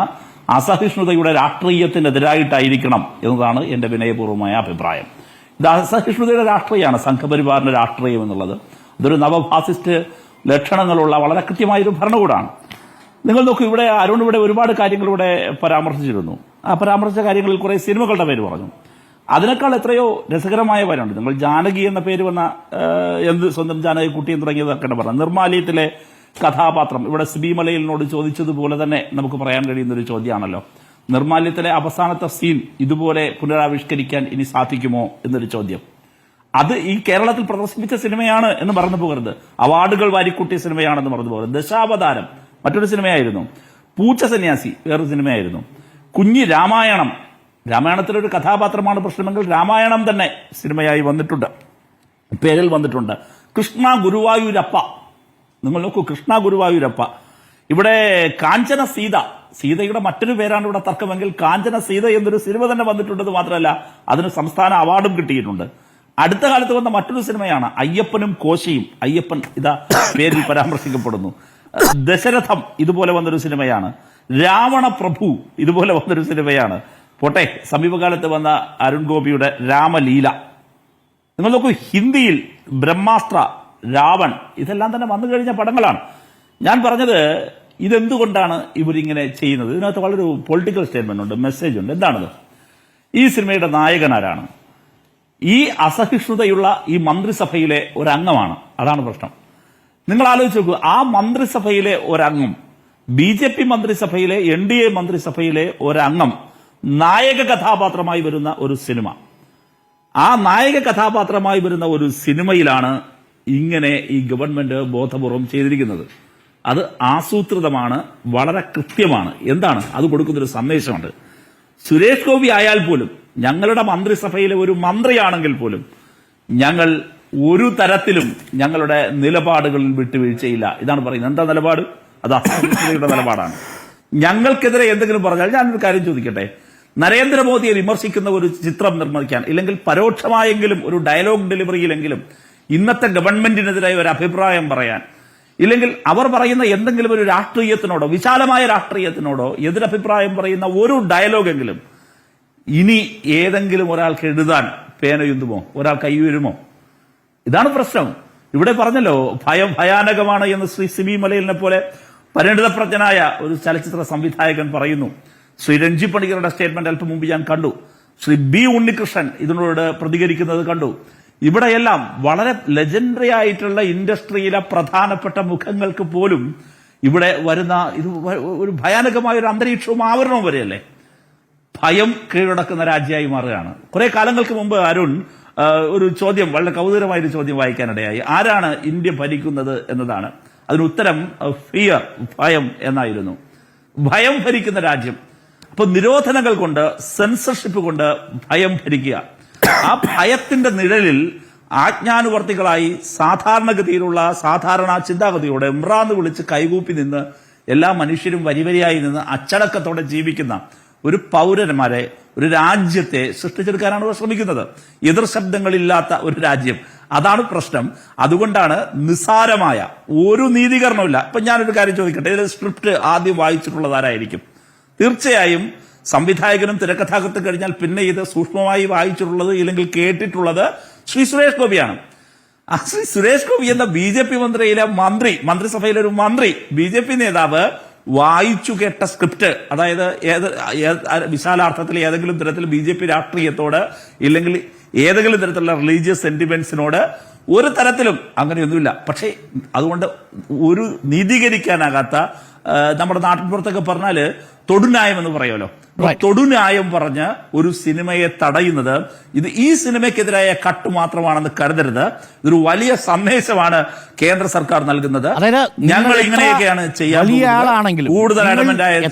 അസഹിഷ്ണുതയുടെ രാഷ്ട്രീയത്തിനെതിരായിട്ടായിരിക്കണം എന്നതാണ് എന്റെ വിനയപൂർവ്വമായ അഭിപ്രായം. ഇത് അസഹിഷ്ണുതയുടെ രാഷ്ട്രീയമാണ്, സംഘപരിവാറിന്റെ രാഷ്ട്രീയം എന്നുള്ളത്. ഇതൊരു നവഫാസിസ്റ്റ് ലക്ഷണങ്ങളുള്ള വളരെ കൃത്യമായൊരു ഭരണകൂടമാണ്. നിങ്ങൾ നോക്കൂ, ഇവിടെ അരുൺ ഒരുപാട് കാര്യങ്ങൾ ഇവിടെ പരാമർശിച്ചിരുന്നു. ആ പരാമർശിച്ച കാര്യങ്ങളിൽ കുറെ സിനിമകളുടെ പേര് പറഞ്ഞു. അതിനേക്കാൾ എത്രയോ രസകരമായ കാര്യമുണ്ട്. നിങ്ങൾ ജാനകി എന്ന പേര് വന്ന എന്ത് സ്വന്തം ജാനകി കുട്ടിയും തുടങ്ങിയതൊക്കെ പറഞ്ഞു. നിർമ്മാല്യത്തിലെ കഥാപാത്രം ഇവിടെ സിബി മലയിലിനോട് ചോദിച്ചതുപോലെ തന്നെ നമുക്ക് പറയാൻ കഴിയുന്ന ഒരു ചോദ്യമാണല്ലോ. നിർമ്മാല്യത്തിലെ അവസാനത്തെ സീൻ ഇതുപോലെ പുനരാവിഷ്കരിക്കാൻ ഇനി സാധിക്കുമോ എന്നൊരു ചോദ്യം. അത് ഈ കേരളത്തിൽ പ്രദർശിപ്പിച്ച സിനിമയാണ് എന്ന് പറഞ്ഞു പോകരുത്. അവാർഡുകൾ വാരിക്കൂട്ടിയ സിനിമയാണെന്ന് പറഞ്ഞു പോകരുത്. ദശാവതാരം മറ്റൊരു സിനിമയായിരുന്നു. പൂച്ച സന്യാസി വേറൊരു സിനിമയായിരുന്നു. കുഞ്ഞി രാമായണം, രാമായണത്തിലൊരു കഥാപാത്രമാണ് പ്രശ്നമെങ്കിൽ രാമായണം തന്നെ സിനിമയായി വന്നിട്ടുണ്ട്, പേരിൽ വന്നിട്ടുണ്ട്. കൃഷ്ണ ഗുരുവായൂരപ്പ, നിങ്ങൾ നോക്കൂ, കൃഷ്ണ ഗുരുവായൂരപ്പ. ഇവിടെ കാഞ്ചന സീത, സീതയുടെ മറ്റൊരു പേരാണ് ഇവിടെ തർക്കമെങ്കിൽ കാഞ്ചന സീത എന്നൊരു സിനിമ തന്നെ വന്നിട്ടുണ്ടെന്ന് മാത്രമല്ല അതിന് സംസ്ഥാന അവാർഡും കിട്ടിയിട്ടുണ്ട്. അടുത്ത കാലത്ത് വന്ന മറ്റൊരു സിനിമയാണ് അയ്യപ്പനും കോശിയും. അയ്യപ്പൻ ഇതാ പേരിൽ പരാമർശിക്കപ്പെടുന്നു. ദശരഥം ഇതുപോലെ വന്നൊരു സിനിമയാണ്. രാവണ പ്രഭു ഇതുപോലെ വന്നൊരു സിനിമയാണ്. പോട്ടെ, സമീപകാലത്ത് വന്ന അരുൺ ഗോപിയുടെ രാമലീല. നിങ്ങൾ നോക്കൂ, ഹിന്ദിയിൽ ബ്രഹ്മാസ്ത്ര, രാവൺ, ഇതെല്ലാം തന്നെ വന്നു കഴിഞ്ഞ പടങ്ങളാണ്. ഞാൻ പറഞ്ഞത് ഇതെന്തുകൊണ്ടാണ് ഇവരിങ്ങനെ ചെയ്യുന്നത്? ഇതിനകത്ത് വളരെ പൊളിറ്റിക്കൽ സ്റ്റേറ്റ്മെന്റ് ഉണ്ട്, മെസ്സേജ് ഉണ്ട്. എന്താണത്? ഈ സിനിമയുടെ നായകൻ ആരാണ്? ഈ അസഹിഷ്ണുതയുള്ള ഈ മന്ത്രിസഭയിലെ ഒരംഗമാണ്. അതാണ് പ്രശ്നം. നിങ്ങൾ ആലോചിച്ച് നോക്കൂ, ആ മന്ത്രിസഭയിലെ ഒരംഗം, BJP മന്ത്രിസഭയിലെ NDA മന്ത്രിസഭയിലെ ഒരംഗം നായക കഥാപാത്രമായി വരുന്ന ഒരു സിനിമ. ആ നായക കഥാപാത്രമായി വരുന്ന ഒരു സിനിമയിലാണ് ഇങ്ങനെ ഈ ഗവൺമെന്റ് ബോധപൂർവം ചെയ്തിരിക്കുന്നത്. അത് ആസൂത്രിതമാണ്, വളരെ കൃത്യമാണ്. എന്താണ് അത് കൊടുക്കുന്നൊരു സന്ദേശമുണ്ട്. സുരേഷ് ഗോപി ആയാൽ പോലും, ഞങ്ങളുടെ മന്ത്രിസഭയിലെ ഒരു മന്ത്രിയാണെങ്കിൽ പോലും, ഞങ്ങൾ ഒരു തരത്തിലും ഞങ്ങളുടെ നിലപാടുകളിൽ വിട്ടുവീഴ്ചയില്ല. ഇതാണ് പറയുന്നത്. എന്താ നിലപാട്? അത് അസഹിഷ്ണുതയുടെ നിലപാടാണ്. ഞങ്ങൾക്കെതിരെ എന്തെങ്കിലും പറഞ്ഞാൽ, ഞാനൊരു കാര്യം ചോദിക്കട്ടെ, നരേന്ദ്രമോദിയെ വിമർശിക്കുന്ന ഒരു ചിത്രം നിർമ്മിക്കാൻ, ഇല്ലെങ്കിൽ പരോക്ഷമായെങ്കിലും ഒരു ഡയലോഗ് ഡെലിവറിയിലെങ്കിലും ഇന്നത്തെ ഗവൺമെന്റിനെതിരായ ഒരു അഭിപ്രായം പറയാൻ, ഇല്ലെങ്കിൽ അവർ പറയുന്ന എന്തെങ്കിലും ഒരു രാഷ്ട്രീയത്തിനോടോ വിശാലമായ രാഷ്ട്രീയത്തിനോടോ എതിരഭിപ്രായം പറയുന്ന ഒരു ഡയലോഗെങ്കിലും ഇനി ഏതെങ്കിലും ഒരാൾക്ക് എഴുതാൻ പേനയുന്തുമോ, ഒരാൾ കൈവരുമോ? ഇതാണ് പ്രശ്നം. ഇവിടെ പറഞ്ഞല്ലോ, ഭയം ഭയാനകമാണ് എന്ന് ശ്രീ സിബി മലയിലിനെ പോലെ പരിണിതപ്രജ്ഞനായ ഒരു ചലച്ചിത്ര സംവിധായകൻ പറയുന്നു. ശ്രീ രഞ്ജി പണിക്കരുടെ സ്റ്റേറ്റ്മെന്റ് അല്പം മുമ്പ് ഞാൻ കണ്ടു. ശ്രീ ബി ഉണ്ണികൃഷ്ണൻ ഇതിനോട് പ്രതികരിക്കുന്നത് കണ്ടു. ഇവിടെയെല്ലാം വളരെ ലെജൻഡറി ആയിട്ടുള്ള ഇൻഡസ്ട്രിയിലെ പ്രധാനപ്പെട്ട മുഖങ്ങൾക്ക് പോലും ഇവിടെ വരുന്ന ഇത് ഒരു ഭയാനകമായ ഒരു അന്തരീക്ഷവും ആവരണവും വരെയല്ലേ. ഭയം കീഴടക്കുന്ന രാജ്യമായി മാറുകയാണ്. കുറെ കാലങ്ങൾക്ക് മുമ്പ് അരുൺ ഒരു ചോദ്യം, വളരെ കൗതുകരമായൊരു ചോദ്യം വായിക്കാനിടയായി. ആരാണ് ഇന്ത്യ ഭരിക്കുന്നത് എന്നതാണ്. അതിന് ഉത്തരം ഫിയർ, ഭയം എന്നായിരുന്നു. ഭയം ഭരിക്കുന്ന രാജ്യം. അപ്പൊ നിരോധനങ്ങൾ കൊണ്ട്, സെൻസർഷിപ്പ് കൊണ്ട് ഭയം ഭരിക്കുക. ആ ഭയത്തിന്റെ നിഴലിൽ ആജ്ഞാനുവർത്തികളായി സാധാരണഗതിയിലുള്ള സാധാരണ ചിന്താഗതിയോടെ ഇമ്രാന്ന് വിളിച്ച് കൈകൂപ്പി നിന്ന് എല്ലാ മനുഷ്യരും വരിവരിയായി നിന്ന് അച്ചടക്കത്തോടെ ജീവിക്കുന്ന ഒരു പൗരന്മാരെ, ഒരു രാജ്യത്തെ സൃഷ്ടിച്ചെടുക്കാനാണ് അവർ ശ്രമിക്കുന്നത്. എതിർ ശബ്ദങ്ങളില്ലാത്ത ഒരു രാജ്യം. അതാണ് പ്രശ്നം. അതുകൊണ്ടാണ് നിസ്സാരമായ ഒരു നീതീകരണമില്ല. ഇപ്പൊ ഞാനൊരു കാര്യം ചോദിക്കട്ടെ, ഇതിൽ സ്ക്രിപ്റ്റ് ആദ്യം വായിച്ചിട്ടുള്ളത് ആരായിരിക്കും? തീർച്ചയായും സംവിധായകനും തിരക്കഥാകൃത്തും കഴിഞ്ഞാൽ പിന്നെ ഇത് സൂക്ഷ്മമായി വായിച്ചിട്ടുള്ളത് ഇല്ലെങ്കിൽ കേട്ടിട്ടുള്ളത് ശ്രീ സുരേഷ് ഗോപിയാണ്. ആ ശ്രീ സുരേഷ് ഗോപി എന്ന BJP മന്ത്രിയിലെ മന്ത്രിസഭയിലെ ഒരു മന്ത്രി, BJP നേതാവ് വായിച്ചു കേട്ട സ്ക്രിപ്റ്റ്, അതായത് വിശാലാർത്ഥത്തിൽ ഏതെങ്കിലും തരത്തിൽ BJP രാഷ്ട്രീയത്തോട് ഇല്ലെങ്കിൽ ഏതെങ്കിലും തരത്തിലുള്ള റിലീജിയസ് സെന്റിമെന്റ്സിനോട് ഒരു തരത്തിലും അങ്ങനെയൊന്നുമില്ല. പക്ഷേ അതുകൊണ്ട് ഒരു നീതീകരിക്കാനാകാത്ത, നമ്മുടെ നാട്ടിൻപുറത്തൊക്കെ പറഞ്ഞാല് തൊടുന്യായം എന്ന് പറയുമല്ലോ, തൊടുന്യായം പറഞ്ഞ് ഒരു സിനിമയെ തടയുന്നത് ഈ സിനിമയ്ക്കെതിരായ കട്ട് മാത്രമാണെന്ന് കരുതരുത്. ഇതൊരു വലിയ സന്ദേശമാണ് കേന്ദ്ര സർക്കാർ നൽകുന്നത്. ഞങ്ങൾ ഇങ്ങനെയൊക്കെയാണ് ചെയ്യാൻ കൂടുതൽ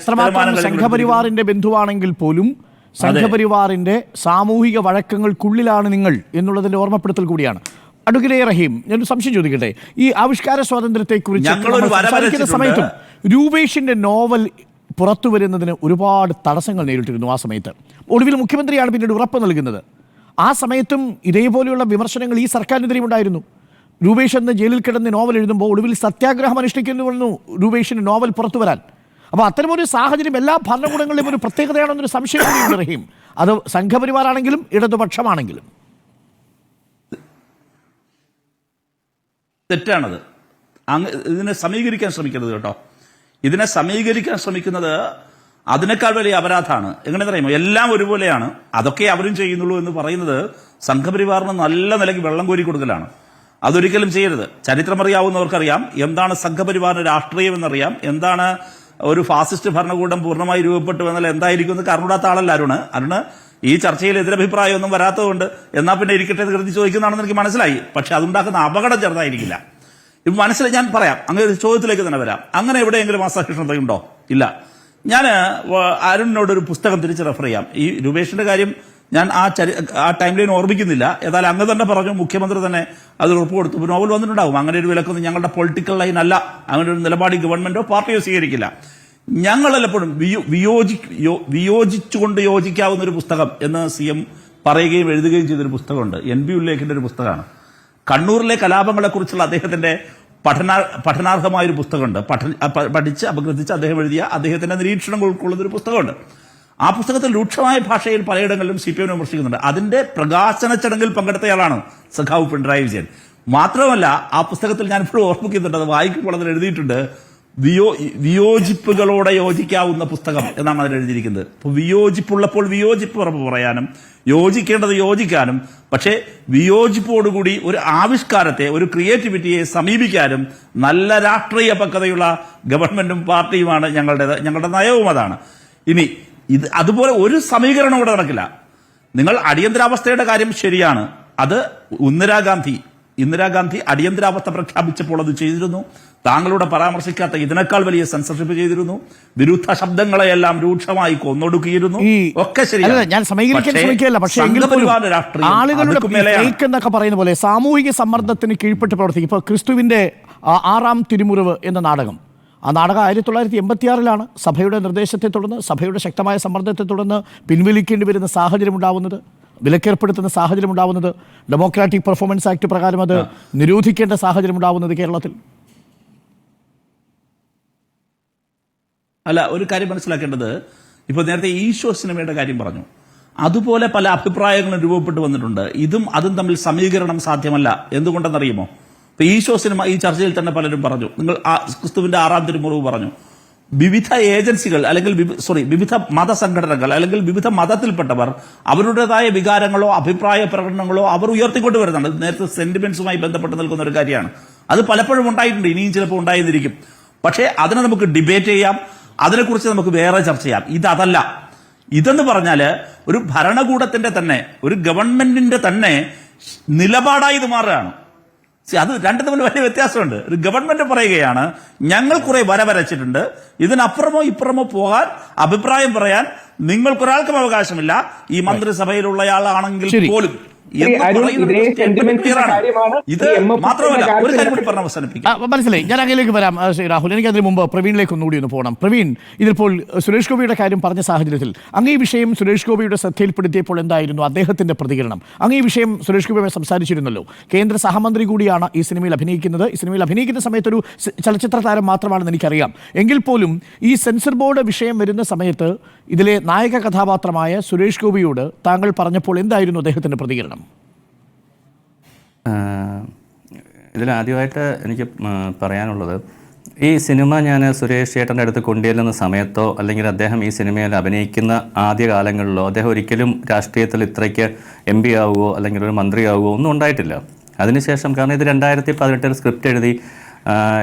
സംഘപരിവാറിന്റെ ബന്ധുവാണെങ്കിൽ പോലും സംഘപരിവാറിന്റെ സാമൂഹിക വഴക്കങ്ങൾക്കുള്ളിലാണ് നിങ്ങൾ എന്നുള്ളതിന്റെ ഓർമ്മപ്പെടുത്തൽ കൂടിയാണ്. അഡ്വക്കേറ്റ് റഹീം, ഞാനൊരു സംശയം ചോദിക്കട്ടെ. ഈ ആവിഷ്കാര സ്വാതന്ത്ര്യത്തെക്കുറിച്ച് സംസാരിക്കുന്ന സമയത്തും രൂപേഷിന്റെ നോവൽ പുറത്തു വരുന്നതിന് ഒരുപാട് തടസ്സങ്ങൾ നേരിട്ടിരുന്നു. ആ സമയത്ത് ഒടുവിൽ മുഖ്യമന്ത്രിയാണ് പിന്നീട് ഉറപ്പ് നൽകുന്നത്. ആ സമയത്തും ഇതേപോലെയുള്ള വിമർശനങ്ങൾ ഈ സർക്കാരിനെതിരെയും ഉണ്ടായിരുന്നു. രൂപേഷ് എന്ന് ജയിലിൽ കിടന്ന് നോവൽ എഴുതുമ്പോൾ ഒടുവിൽ സത്യാഗ്രഹം അനുഷ്ഠിക്കുന്നു വന്നു രൂപേഷിന് നോവൽ പുറത്തു വരാൻ. അപ്പോൾ അത്തരമൊരു സാഹചര്യം എല്ലാ ഭരണകൂടങ്ങളിലും ഒരു പ്രത്യേകതയാണെന്നൊരു സംശയം റഹീം. അത് സംഘപരിവാറാണെങ്കിലും ഇടതുപക്ഷമാണെങ്കിലും തെറ്റാണത്. ഇതിനെ സമീകരിക്കാൻ ശ്രമിക്കരുത് കേട്ടോ. ഇതിനെ സമീകരിക്കാൻ ശ്രമിക്കുന്നത് അതിനേക്കാൾ വലിയ അപരാധമാണ്. എങ്ങനെ പറയുമോ, എല്ലാം ഒരുപോലെയാണ്, അതൊക്കെ അവരും ചെയ്യുന്നുള്ളൂ എന്ന് പറയുന്നത് സംഘപരിവാറിന് നല്ല നിലയ്ക്ക് വെള്ളം കോരി കൊടുക്കലാണ്. അതൊരിക്കലും ചെയ്യരുത്. ചരിത്രമറിയാവുന്നവർക്കറിയാം എന്താണ് സംഘപരിവാറിന് രാഷ്ട്രീയം എന്നറിയാം, എന്താണ് ഒരു ഫാസിസ്റ്റ് ഭരണകൂടം പൂർണ്ണമായി രൂപപ്പെട്ടു വന്നാൽ എന്തായിരിക്കും എന്ന് കർണൂടാത്ത ആളല്ല അരുണ്. ഈ ചർച്ചയിൽ എതിരഭിപ്രായമൊന്നും വരാത്തതുകൊണ്ട് എന്നാ പിന്നെ ഇരിക്കട്ടെ എന്ന് കരുതി ചോദിക്കുന്നതാണെന്ന് എനിക്ക് മനസ്സിലായി. പക്ഷെ അതുണ്ടാക്കുന്ന അപകടം ചെറുതായിരിക്കില്ല. ഇപ്പൊ മനസ്സിലായി. ഞാൻ പറയാം, അങ്ങനെ ഒരു ചോദ്യത്തിലേക്ക് തന്നെ വരാം. അങ്ങനെ എവിടെയെങ്കിലും അസഹിഷ്ണുതയുണ്ടോ? ഇല്ല. ഞാൻ അരുണിനോടൊരു പുസ്തകം തിരിച്ച് റെഫർ ചെയ്യാം. ഈ രൂപേഷിന്റെ കാര്യം ഞാൻ ആ ടൈം ലൈൻ ഓർമ്മിക്കുന്നില്ല. ഏതായാലും അങ്ങ് തന്നെ പറഞ്ഞു, മുഖ്യമന്ത്രി തന്നെ അത് ഉറപ്പ് കൊടുത്തു. നോവൽ വന്നിട്ടുണ്ടാവും. അങ്ങനെ ഒരു വിലക്കൊന്നും ഞങ്ങളുടെ പൊളിറ്റിക്കൽ ലൈൻ അല്ല. അങ്ങനെ ഒരു നിലപാട് ഗവൺമെന്റോ പാർട്ടിയോ സ്വീകരിക്കില്ല. ഞങ്ങളെല്ലാപ്പോഴും വിയോജിച്ചുകൊണ്ട് യോജിക്കാവുന്ന ഒരു പുസ്തകം എന്ന് CM പറയുകയും എഴുതുകയും ചെയ്തൊരു പുസ്തകമുണ്ട്. NB ഉല്ലേഖിന്റെ ഒരു പുസ്തകമാണ്. കണ്ണൂരിലെ കലാപങ്ങളെക്കുറിച്ചുള്ള അദ്ദേഹത്തിന്റെ പഠനാർഹമായൊരു പുസ്തകമുണ്ട്. പഠിച്ച് അപഗ്രഥിച്ച് അദ്ദേഹം എഴുതിയ അദ്ദേഹത്തിന്റെ നിരീക്ഷണങ്ങൾ ഉൾക്കൊള്ളുന്നൊരു പുസ്തകമുണ്ട്. ആ പുസ്തകത്തിൽ രൂക്ഷമായ ഭാഷയിൽ പലയിടങ്ങളിലും CPM വിമർശിക്കുന്നുണ്ട്. അതിന്റെ പ്രകാശന ചടങ്ങിൽ പങ്കെടുത്തയാളാണ് സഖാവ് പിണറായി വിജയൻ. മാത്രമല്ല ആ പുസ്തകത്തിൽ ഞാൻ ഇപ്പോഴും ഓർമ്മിക്കുന്നുണ്ട്, അത് വായിക്കുമ്പോൾ അതിൽ എഴുതിയിട്ടുണ്ട്, വിയോജിപ്പുകളോടെ യോജിക്കാവുന്ന പുസ്തകം എന്നാണ് അതിൽ എഴുതിയിരിക്കുന്നത്. അപ്പോൾ വിയോജിപ്പുള്ളപ്പോൾ വിയോജിപ്പ് ഉറപ്പ് പറയാനും യോജിക്കേണ്ടത് യോജിക്കാനും, പക്ഷേ വിയോജിപ്പോടുകൂടി ഒരു ആവിഷ്കാരത്തെ, ഒരു ക്രിയേറ്റിവിറ്റിയെ സമീപിക്കാനും നല്ല രാഷ്ട്രീയ പക്വതയുള്ള ഗവൺമെന്റും പാർട്ടിയുമാണ് ഞങ്ങളുടെ നയവും അതാണ്. ഇനി അതുപോലെ ഒരു സമീകരണം ഇവിടെ നടക്കില്ല. നിങ്ങൾ അടിയന്തരാവസ്ഥയുടെ കാര്യം ശരിയാണ്. അത് ഇന്ദിരാഗാന്ധി ഇന്ദിരാഗാന്ധി അടിയന്തരാവസ്ഥ പ്രഖ്യാപിച്ചപ്പോൾ അത് ചെയ്തിരുന്നു. താങ്കളുടെ പരാമർശിക്കാത്ത ഇതിനേക്കാൾ വലിയ സെൻസർഷിപ്പ് ചെയ്തിരുന്നു. വിരുദ്ധ ശബ്ദങ്ങളെയെല്ലാം രൂക്ഷമായി കൊന്നൊടുക്കിയിരുന്നു. ഒക്കെ അല്ല, ഞാൻ സമീകരിക്കാൻ ശ്രമിക്കുകയല്ല, പക്ഷേ ആളുകളുടെ ഫേക്ക് എന്നൊക്കെ പറയുന്ന പോലെ സാമൂഹിക സമ്മർദ്ദത്തിന് കീഴ്പ്പെട്ട് പ്രവർത്തിക്കും. ഇപ്പോൾ ക്രിസ്തുവിന്റെ 6-ാം തിരുമുറിവ് എന്ന നാടകം, ആ നാടകം 1986 സഭയുടെ നിർദ്ദേശത്തെ തുടർന്ന്, സഭയുടെ ശക്തമായ സമ്മർദ്ദത്തെ തുടർന്ന് പിൻവലിക്കേണ്ടി വരുന്ന സാഹചര്യം ഉണ്ടാവുന്നത്, വിലക്കേർപ്പെടുത്തുന്ന സാഹചര്യം ഉണ്ടാവുന്നത്, ഡെമോക്രാറ്റിക് പെർഫോമൻസ് ആക്ട് പ്രകാരം അത് നിരോധിക്കേണ്ട സാഹചര്യം ഉണ്ടാവുന്നത് കേരളത്തിൽ. അല്ല, ഒരു കാര്യം മനസ്സിലാക്കേണ്ടത്, ഇപ്പോൾ നേരത്തെ ഈശോ സിനിമയുടെ കാര്യം പറഞ്ഞു, അതുപോലെ പല അഭിപ്രായങ്ങളും രൂപപ്പെട്ടു വന്നിട്ടുണ്ട്. അതും തമ്മിൽ സമീകരണം സാധ്യമല്ല. എന്തുകൊണ്ടെന്നറിയുമോ? ഇപ്പൊ ഈശോ സിനിമ ഈ ചർച്ചയിൽ തന്നെ പലരും പറഞ്ഞു, നിങ്ങൾ ക്രിസ്തുവിന്റെ 6-ാം തിരുമുറിവ് പറഞ്ഞു. വിവിധ ഏജൻസികൾ അല്ലെങ്കിൽ വിവിധ മതസംഘടനകൾ അല്ലെങ്കിൽ വിവിധ മതത്തിൽപ്പെട്ടവർ അവരുടേതായ വികാരങ്ങളോ അഭിപ്രായ പ്രകടനങ്ങളോ അവർ ഉയർത്തിക്കൊണ്ട് വരുന്നുണ്ട്. നേരത്തെ സെന്റിമെന്റ്സുമായി ബന്ധപ്പെട്ട് നിൽക്കുന്ന ഒരു കാര്യമാണ്. അത് പലപ്പോഴും ഉണ്ടായിട്ടുണ്ട്, ഇനിയും ചിലപ്പോൾ ഉണ്ടായിരിക്കും. പക്ഷേ അതിനെ നമുക്ക് ഡിബേറ്റ് ചെയ്യാം, അതിനെക്കുറിച്ച് നമുക്ക് വേറെ ചർച്ച ചെയ്യാം. ഇതല്ല. ഇതെന്ന് പറഞ്ഞാല് ഒരു ഭരണകൂടത്തിന്റെ തന്നെ, ഒരു ഗവൺമെന്റിന്റെ തന്നെ നിലപാടായി ഇത് മാറുകയാണ്. അത് രണ്ടു തമ്മിൽ വലിയ വ്യത്യാസമുണ്ട്. ഒരു ഗവൺമെന്റ് പറയുകയാണ്, ഞങ്ങൾ കുറെ വരച്ചിട്ടുണ്ട്, ഇതിനപ്പുറമോ ഇപ്പുറമോ പോകാൻ, അഭിപ്രായം പറയാൻ നിങ്ങൾക്കൊരാൾക്കും അവകാശമില്ല, ഈ മന്ത്രിസഭയിലുള്ളയാളാണെങ്കിൽ പോലും. മനസ്സിലായി. ഞാൻ അങ്ങനെയൊക്കെ വരാം ശ്രീ രാഹുൽ. എനിക്ക് അതിന് മുമ്പ് പ്രവീണിലേക്ക് ഒന്നുകൂടി ഒന്ന് പോകണം. പ്രവീൺ, ഇതിപ്പോൾ സുരേഷ് ഗോപിയുടെ കാര്യം പറഞ്ഞ സാഹചര്യത്തിൽ അങ്ങ് ഈ വിഷയം സുരേഷ് ഗോപിയുടെ ശ്രദ്ധയിൽപ്പെടുത്തിയപ്പോൾ എന്തായിരുന്നു അദ്ദേഹത്തിന്റെ പ്രതികരണം? അങ്ങ് ഈ വിഷയം സുരേഷ് ഗോപിയുമായി സംസാരിച്ചിരുന്നല്ലോ. കേന്ദ്ര സഹമന്ത്രി കൂടിയാണ് ഈ സിനിമയിൽ അഭിനയിക്കുന്നത്. ഈ സിനിമയിൽ അഭിനയിക്കുന്ന സമയത്തൊരു ചലച്ചിത്ര താരം മാത്രമാണെന്ന് എനിക്കറിയാം. എങ്കിൽ പോലും ഈ സെൻസർ ബോർഡ് വിഷയം വരുന്ന സമയത്ത് ഇതിലെ നായക കഥാപാത്രമായ സുരേഷ് ഗോപിയോട് താങ്കൾ പറഞ്ഞപ്പോൾ എന്തായിരുന്നു അദ്ദേഹത്തിന്റെ പ്രതികരണം? ഇതിലാദ്യമായിട്ട് എനിക്ക് പറയാനുള്ളത്, ഈ സിനിമ ഞാൻ സുരേഷ് ചേട്ടൻ്റെ അടുത്ത് കൊണ്ടുവരുന്ന സമയത്തോ അല്ലെങ്കിൽ അദ്ദേഹം ഈ സിനിമയിൽ അഭിനയിക്കുന്ന ആദ്യ കാലങ്ങളിലോ അദ്ദേഹം ഒരിക്കലും രാഷ്ട്രീയത്തിൽ ഇത്രയ്ക്ക് MP ആവുകയോ അല്ലെങ്കിൽ ഒരു മന്ത്രിയാവുകയോ ഒന്നും ഉണ്ടായിട്ടില്ല. അതിനുശേഷം, കാരണം ഇത് 2018 സ്ക്രിപ്റ്റ് എഴുതി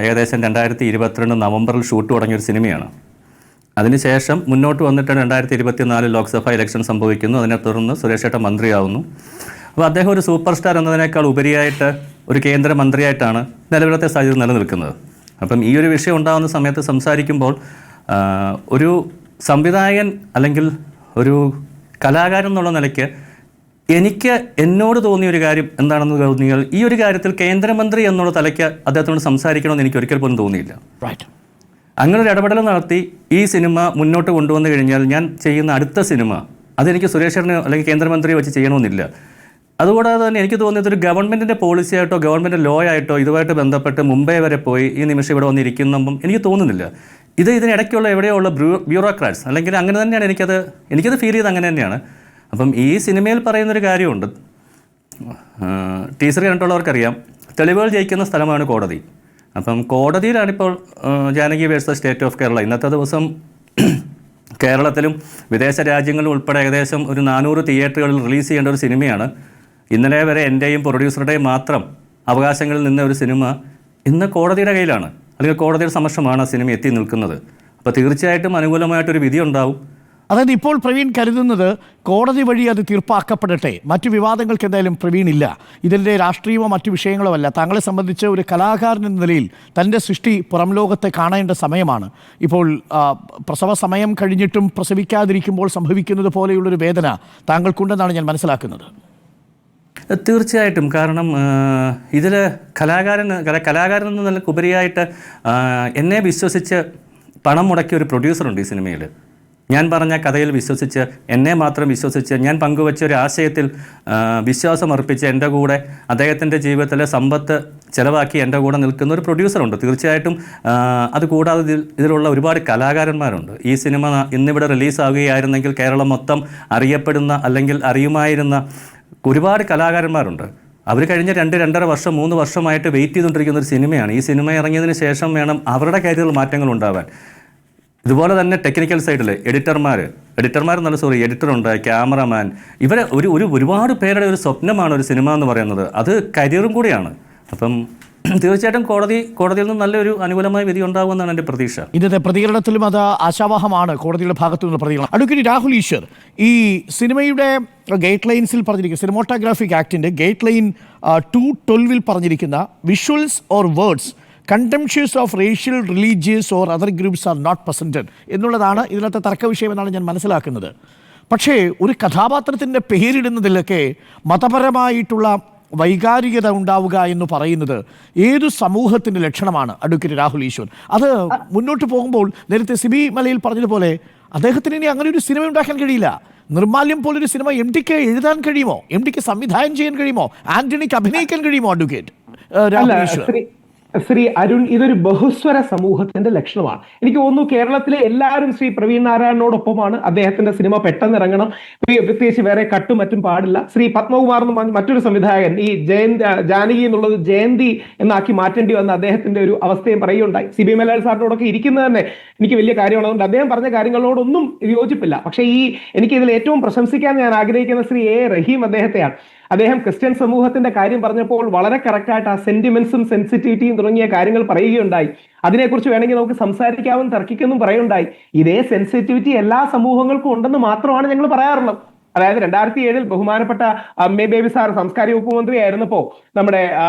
ഏകദേശം 2022 നവംബറിൽ ഷൂട്ട് തുടങ്ങിയൊരു സിനിമയാണ്. അതിനുശേഷം മുന്നോട്ട് വന്നിട്ട് 2024 ലോക്സഭ ഇലക്ഷൻ സംഭവിക്കുന്നു. അതിനെ തുടർന്ന് സുരേഷ് ചേട്ടൻ മന്ത്രിയാവുന്നു. അപ്പോൾ അദ്ദേഹം ഒരു സൂപ്പർ സ്റ്റാർ എന്നതിനേക്കാൾ ഉപരിയായിട്ട് ഒരു കേന്ദ്രമന്ത്രിയായിട്ടാണ് നിലവിലത്തെ സാഹചര്യം നിലനിൽക്കുന്നത്. അപ്പം ഈ ഒരു വിഷയം ഉണ്ടാകുന്ന സമയത്ത് സംസാരിക്കുമ്പോൾ ഒരു സംവിധായകൻ അല്ലെങ്കിൽ ഒരു കലാകാരൻ എന്നുള്ള നിലയ്ക്ക് എന്നോട് തോന്നിയ ഒരു കാര്യം എന്താണെന്ന് തോന്നിയാൽ, ഈ ഒരു കാര്യത്തിൽ കേന്ദ്രമന്ത്രി എന്നുള്ള തലയ്ക്ക് അദ്ദേഹത്തോട് സംസാരിക്കണമെന്ന് എനിക്ക് ഒരിക്കൽ പോലും തോന്നിയില്ല. അങ്ങനെ ഒരു ഇടപെടൽ നടത്തി ഈ സിനിമ മുന്നോട്ട് കൊണ്ടുവന്നു കഴിഞ്ഞാൽ ഞാൻ ചെയ്യുന്ന അടുത്ത സിനിമ അതെനിക്ക് സുരേഷ് അല്ലെങ്കിൽ കേന്ദ്രമന്ത്രിയെ വെച്ച് ചെയ്യണമെന്നില്ല. അതുകൂടാതെ തന്നെ എനിക്ക് തോന്നിയത് ഒരു ഗവൺമെൻറ്റിൻ്റെ പോളിസി ആയിട്ടോ ഗവൺമെൻറ് ലോ ആയിട്ടോ ഇതുമായിട്ട് ബന്ധപ്പെട്ട് മുംബൈ വരെ പോയി ഈ നിമിഷം ഇവിടെ വന്നിരിക്കുമ്പം എനിക്ക് തോന്നുന്നില്ല. ഇതിനിടയ്ക്കുള്ള എവിടെയുള്ള ബ്യൂറോക്രാറ്റ്സ് അല്ലെങ്കിൽ അങ്ങനെ തന്നെയാണ് എനിക്കത് ഫീൽ ചെയ്ത് അങ്ങനെ തന്നെയാണ്. അപ്പം ഈ സിനിമയിൽ പറയുന്നൊരു കാര്യമുണ്ട്, ടീച്ചർ കണ്ടിട്ടുള്ളവർക്കറിയാം, തെളിവുകൾ ജയിക്കുന്ന സ്ഥലമാണ് കോടതി. അപ്പം കോടതിയിലാണിപ്പോൾ Janaki versus state of Kerala. ഇന്നത്തെ ദിവസം കേരളത്തിലും വിദേശ രാജ്യങ്ങളിലും ഉൾപ്പെടെ ഏകദേശം ഒരു 400 തിയേറ്ററുകളിൽ റിലീസ് ചെയ്യേണ്ട ഒരു സിനിമയാണ്. ഇന്നലെ വരെ എൻ്റെയും പ്രൊഡ്യൂസറുടെയും മാത്രം അവകാശങ്ങളിൽ നിന്ന ഒരു സിനിമ ഇന്ന് കോടതിയുടെ കയ്യിലാണ്, അല്ലെങ്കിൽ കോടതിയുടെ സമക്ഷമാണ് ആ സിനിമ എത്തി നിൽക്കുന്നത്. അപ്പോൾ തീർച്ചയായിട്ടും അനുകൂലമായിട്ടൊരു വിധി ഉണ്ടാവും. അതായത് ഇപ്പോൾ പ്രവീൺ കരുതുന്നത് കോടതി വഴി അത് തീർപ്പാക്കപ്പെടട്ടെ, മറ്റു വിവാദങ്ങൾക്ക് എന്തായാലും പ്രവീൺ ഇല്ല, ഇതിൻ്റെ രാഷ്ട്രീയമോ മറ്റു വിഷയങ്ങളോ അല്ല. താങ്കളെ സംബന്ധിച്ച് ഒരു കലാകാരൻ എന്ന നിലയിൽ തൻ്റെ സൃഷ്ടി പുറം ലോകത്തെ കാണേണ്ട സമയമാണ്. ഇപ്പോൾ പ്രസവ സമയം കഴിഞ്ഞിട്ടും പ്രസവിക്കാതിരിക്കുമ്പോൾ സംഭവിക്കുന്നത് പോലെയുള്ളൊരു വേദന താങ്കൾക്കുണ്ടെന്നാണ് ഞാൻ മനസ്സിലാക്കുന്നത്. തീർച്ചയായിട്ടും. കാരണം ഇതിൽ കലാകാരൻ എന്ന നിലയ്ക്ക് ഉപരിയായിട്ട് എന്നെ വിശ്വസിച്ച് പണം മുടക്കിയ ഒരു പ്രൊഡ്യൂസറുണ്ട് ഈ സിനിമയിൽ. ഞാൻ പറഞ്ഞ കഥയിൽ വിശ്വസിച്ച്, എന്നെ മാത്രം വിശ്വസിച്ച്, ഞാൻ പങ്കുവച്ച ഒരു ആശയത്തിൽ വിശ്വാസം അർപ്പിച്ച് എൻ്റെ കൂടെ അദ്ദേഹത്തിൻ്റെ ജീവിതത്തിലെ സമ്പത്ത് ചിലവാക്കി എൻ്റെ കൂടെ നിൽക്കുന്ന ഒരു പ്രൊഡ്യൂസറുണ്ട്. തീർച്ചയായിട്ടും അതുകൂടാതെ ഇതിലുള്ള ഒരുപാട് കലാകാരന്മാരുണ്ട്. ഈ സിനിമ ഇന്നിവിടെ റിലീസാവുകയായിരുന്നെങ്കിൽ കേരളം മൊത്തം അറിയപ്പെടുന്ന അല്ലെങ്കിൽ അറിയുമായിരുന്ന ഒരുപാട് കലാകാരന്മാരുണ്ട്. അവർ കഴിഞ്ഞ 2-2.5 വർഷം 3 വർഷമായിട്ട് വെയിറ്റ് ചെയ്തുകൊണ്ടിരിക്കുന്ന ഒരു സിനിമയാണ്. ഈ സിനിമ ഇറങ്ങിയതിന് ശേഷം വേണം അവരുടെ കരിയറിൽ മാറ്റങ്ങൾ ഉണ്ടാവാൻ. ഇതുപോലെ തന്നെ ടെക്നിക്കൽ സൈഡിൽ എഡിറ്ററുണ്ട്, ക്യാമറമാൻ, ഇവരെ ഒരുപാട് പേരുടെ ഒരു സ്വപ്നമാണ് ഒരു സിനിമ എന്ന് പറയുന്നത്. അത് കരിയറും കൂടിയാണ്. അപ്പം തീർച്ചയായിട്ടും കോടതിയിൽ നിന്ന് നല്ലൊരു അനുകൂലമായ വിധി ഉണ്ടാകുമെന്നാണ് എൻ്റെ പ്രതീക്ഷ. ഇന്നത്തെ പ്രതികരണത്തിലും അത് ആശാവഹമാണ്, കോടതിയുടെ ഭാഗത്തു നിന്നുള്ള പ്രതികരണം. അഡ്വക്കേറ്റ് രാഹുൽ ഈശ്വർ, ഈ സിനിമയുടെ ഗൈഡ് ലൈൻസിൽ പറഞ്ഞിരിക്കുന്ന സിനിമോട്ടോഗ്രാഫിക് ആക്ടിൻ്റെ ഗൈഡ് ലൈൻ 212 പറഞ്ഞിരിക്കുന്ന visuals or words contemptuous of racial, religious or other groups are not presented എന്നുള്ളതാണ് ഇതിനകത്തെ തർക്ക വിഷയമെന്നാണ് ഞാൻ മനസ്സിലാക്കുന്നത്. പക്ഷേ ഒരു കഥാപാത്രത്തിൻ്റെ പേരിടുന്നതിലൊക്കെ മതപരമായിട്ടുള്ള വൈകാരികത ഉണ്ടാവുക എന്ന് പറയുന്നത് ഏതു സമൂഹത്തിൻ്റെ ലക്ഷണമാണ് അഡ്വക്കേറ്റ് രാഹുൽ ഈശ്വർ? അത് മുന്നോട്ട് പോകുമ്പോൾ നേരത്തെ സിബി മലയിൽ പറഞ്ഞതുപോലെ അദ്ദേഹത്തിന് ഇനി അങ്ങനെ ഒരു സിനിമ ഉണ്ടാക്കാൻ കഴിയില്ല. നിർമാല്യം പോലൊരു സിനിമ MTക്ക് എഴുതാൻ കഴിയുമോ? MTക്ക് സംവിധാനം ചെയ്യാൻ കഴിയുമോ? ആന്റണിക്ക് അഭിനയിക്കാൻ കഴിയുമോ? അഡ്വക്കേറ്റ് രാഹുൽ ഈശ്വർ. ശ്രീ അരുൺ, ഇതൊരു ബഹുസ്വര സമൂഹത്തിന്റെ ലക്ഷണമാണ്. എനിക്ക് തോന്നുന്നു കേരളത്തിലെ എല്ലാവരും ശ്രീ പ്രവീൺ നാരായണനോടൊപ്പമാണ്. അദ്ദേഹത്തിന്റെ സിനിമ പെട്ടെന്ന് ഇറങ്ങണം, പ്രത്യേകിച്ച് വേറെ കട്ടും മറ്റും പാടില്ല. ശ്രീ പത്മകുമാർ എന്ന് പറഞ്ഞ മറ്റൊരു സംവിധായകൻ ഈ ജാനകി എന്നുള്ളത് ജയന്തി എന്നാക്കി മാറ്റേണ്ടി വന്ന അദ്ദേഹത്തിന്റെ ഒരു അവസ്ഥയും പറയുകയുണ്ടായി. സിബി മലയാൾ സാറിനോടൊക്കെ ഇരിക്കുന്നത് തന്നെ എനിക്ക് വലിയ കാര്യമാണ്. അതുകൊണ്ട് അദ്ദേഹം പറഞ്ഞ കാര്യങ്ങളോടൊന്നും യോജിപ്പില്ല. പക്ഷേ എനിക്ക് ഇതിൽ ഏറ്റവും പ്രശംസിക്കാൻ ഞാൻ ആഗ്രഹിക്കുന്ന ശ്രീ A. റഹീം അദ്ദേഹത്തെയാണ്. അദ്ദേഹം ക്രിസ്ത്യൻ സമൂഹത്തിന്റെ കാര്യം പറഞ്ഞപ്പോൾ വളരെ കറക്റ്റായിട്ട് ആ സെന്റിമെന്റ്സും സെൻസിറ്റിവിറ്റിയും തുടങ്ങിയ കാര്യങ്ങൾ പറയുകയുണ്ടായി. അതിനെക്കുറിച്ച് വേണമെങ്കിൽ നമുക്ക് സംസാരിക്കാവും, തർക്കിക്കുമെന്നും പറയുണ്ടായി. ഇതേ സെൻസിറ്റിവിറ്റി എല്ലാ സമൂഹങ്ങൾക്കും ഉണ്ടെന്ന് മാത്രമാണ് ഞങ്ങൾ പറയാറുള്ളത്. അതായത് 2007 ബഹുമാനപ്പെട്ട ബേബി സാർ സാംസ്കാരിക വകുപ്പ് മന്ത്രി ആയിരുന്നപ്പോ നമ്മുടെ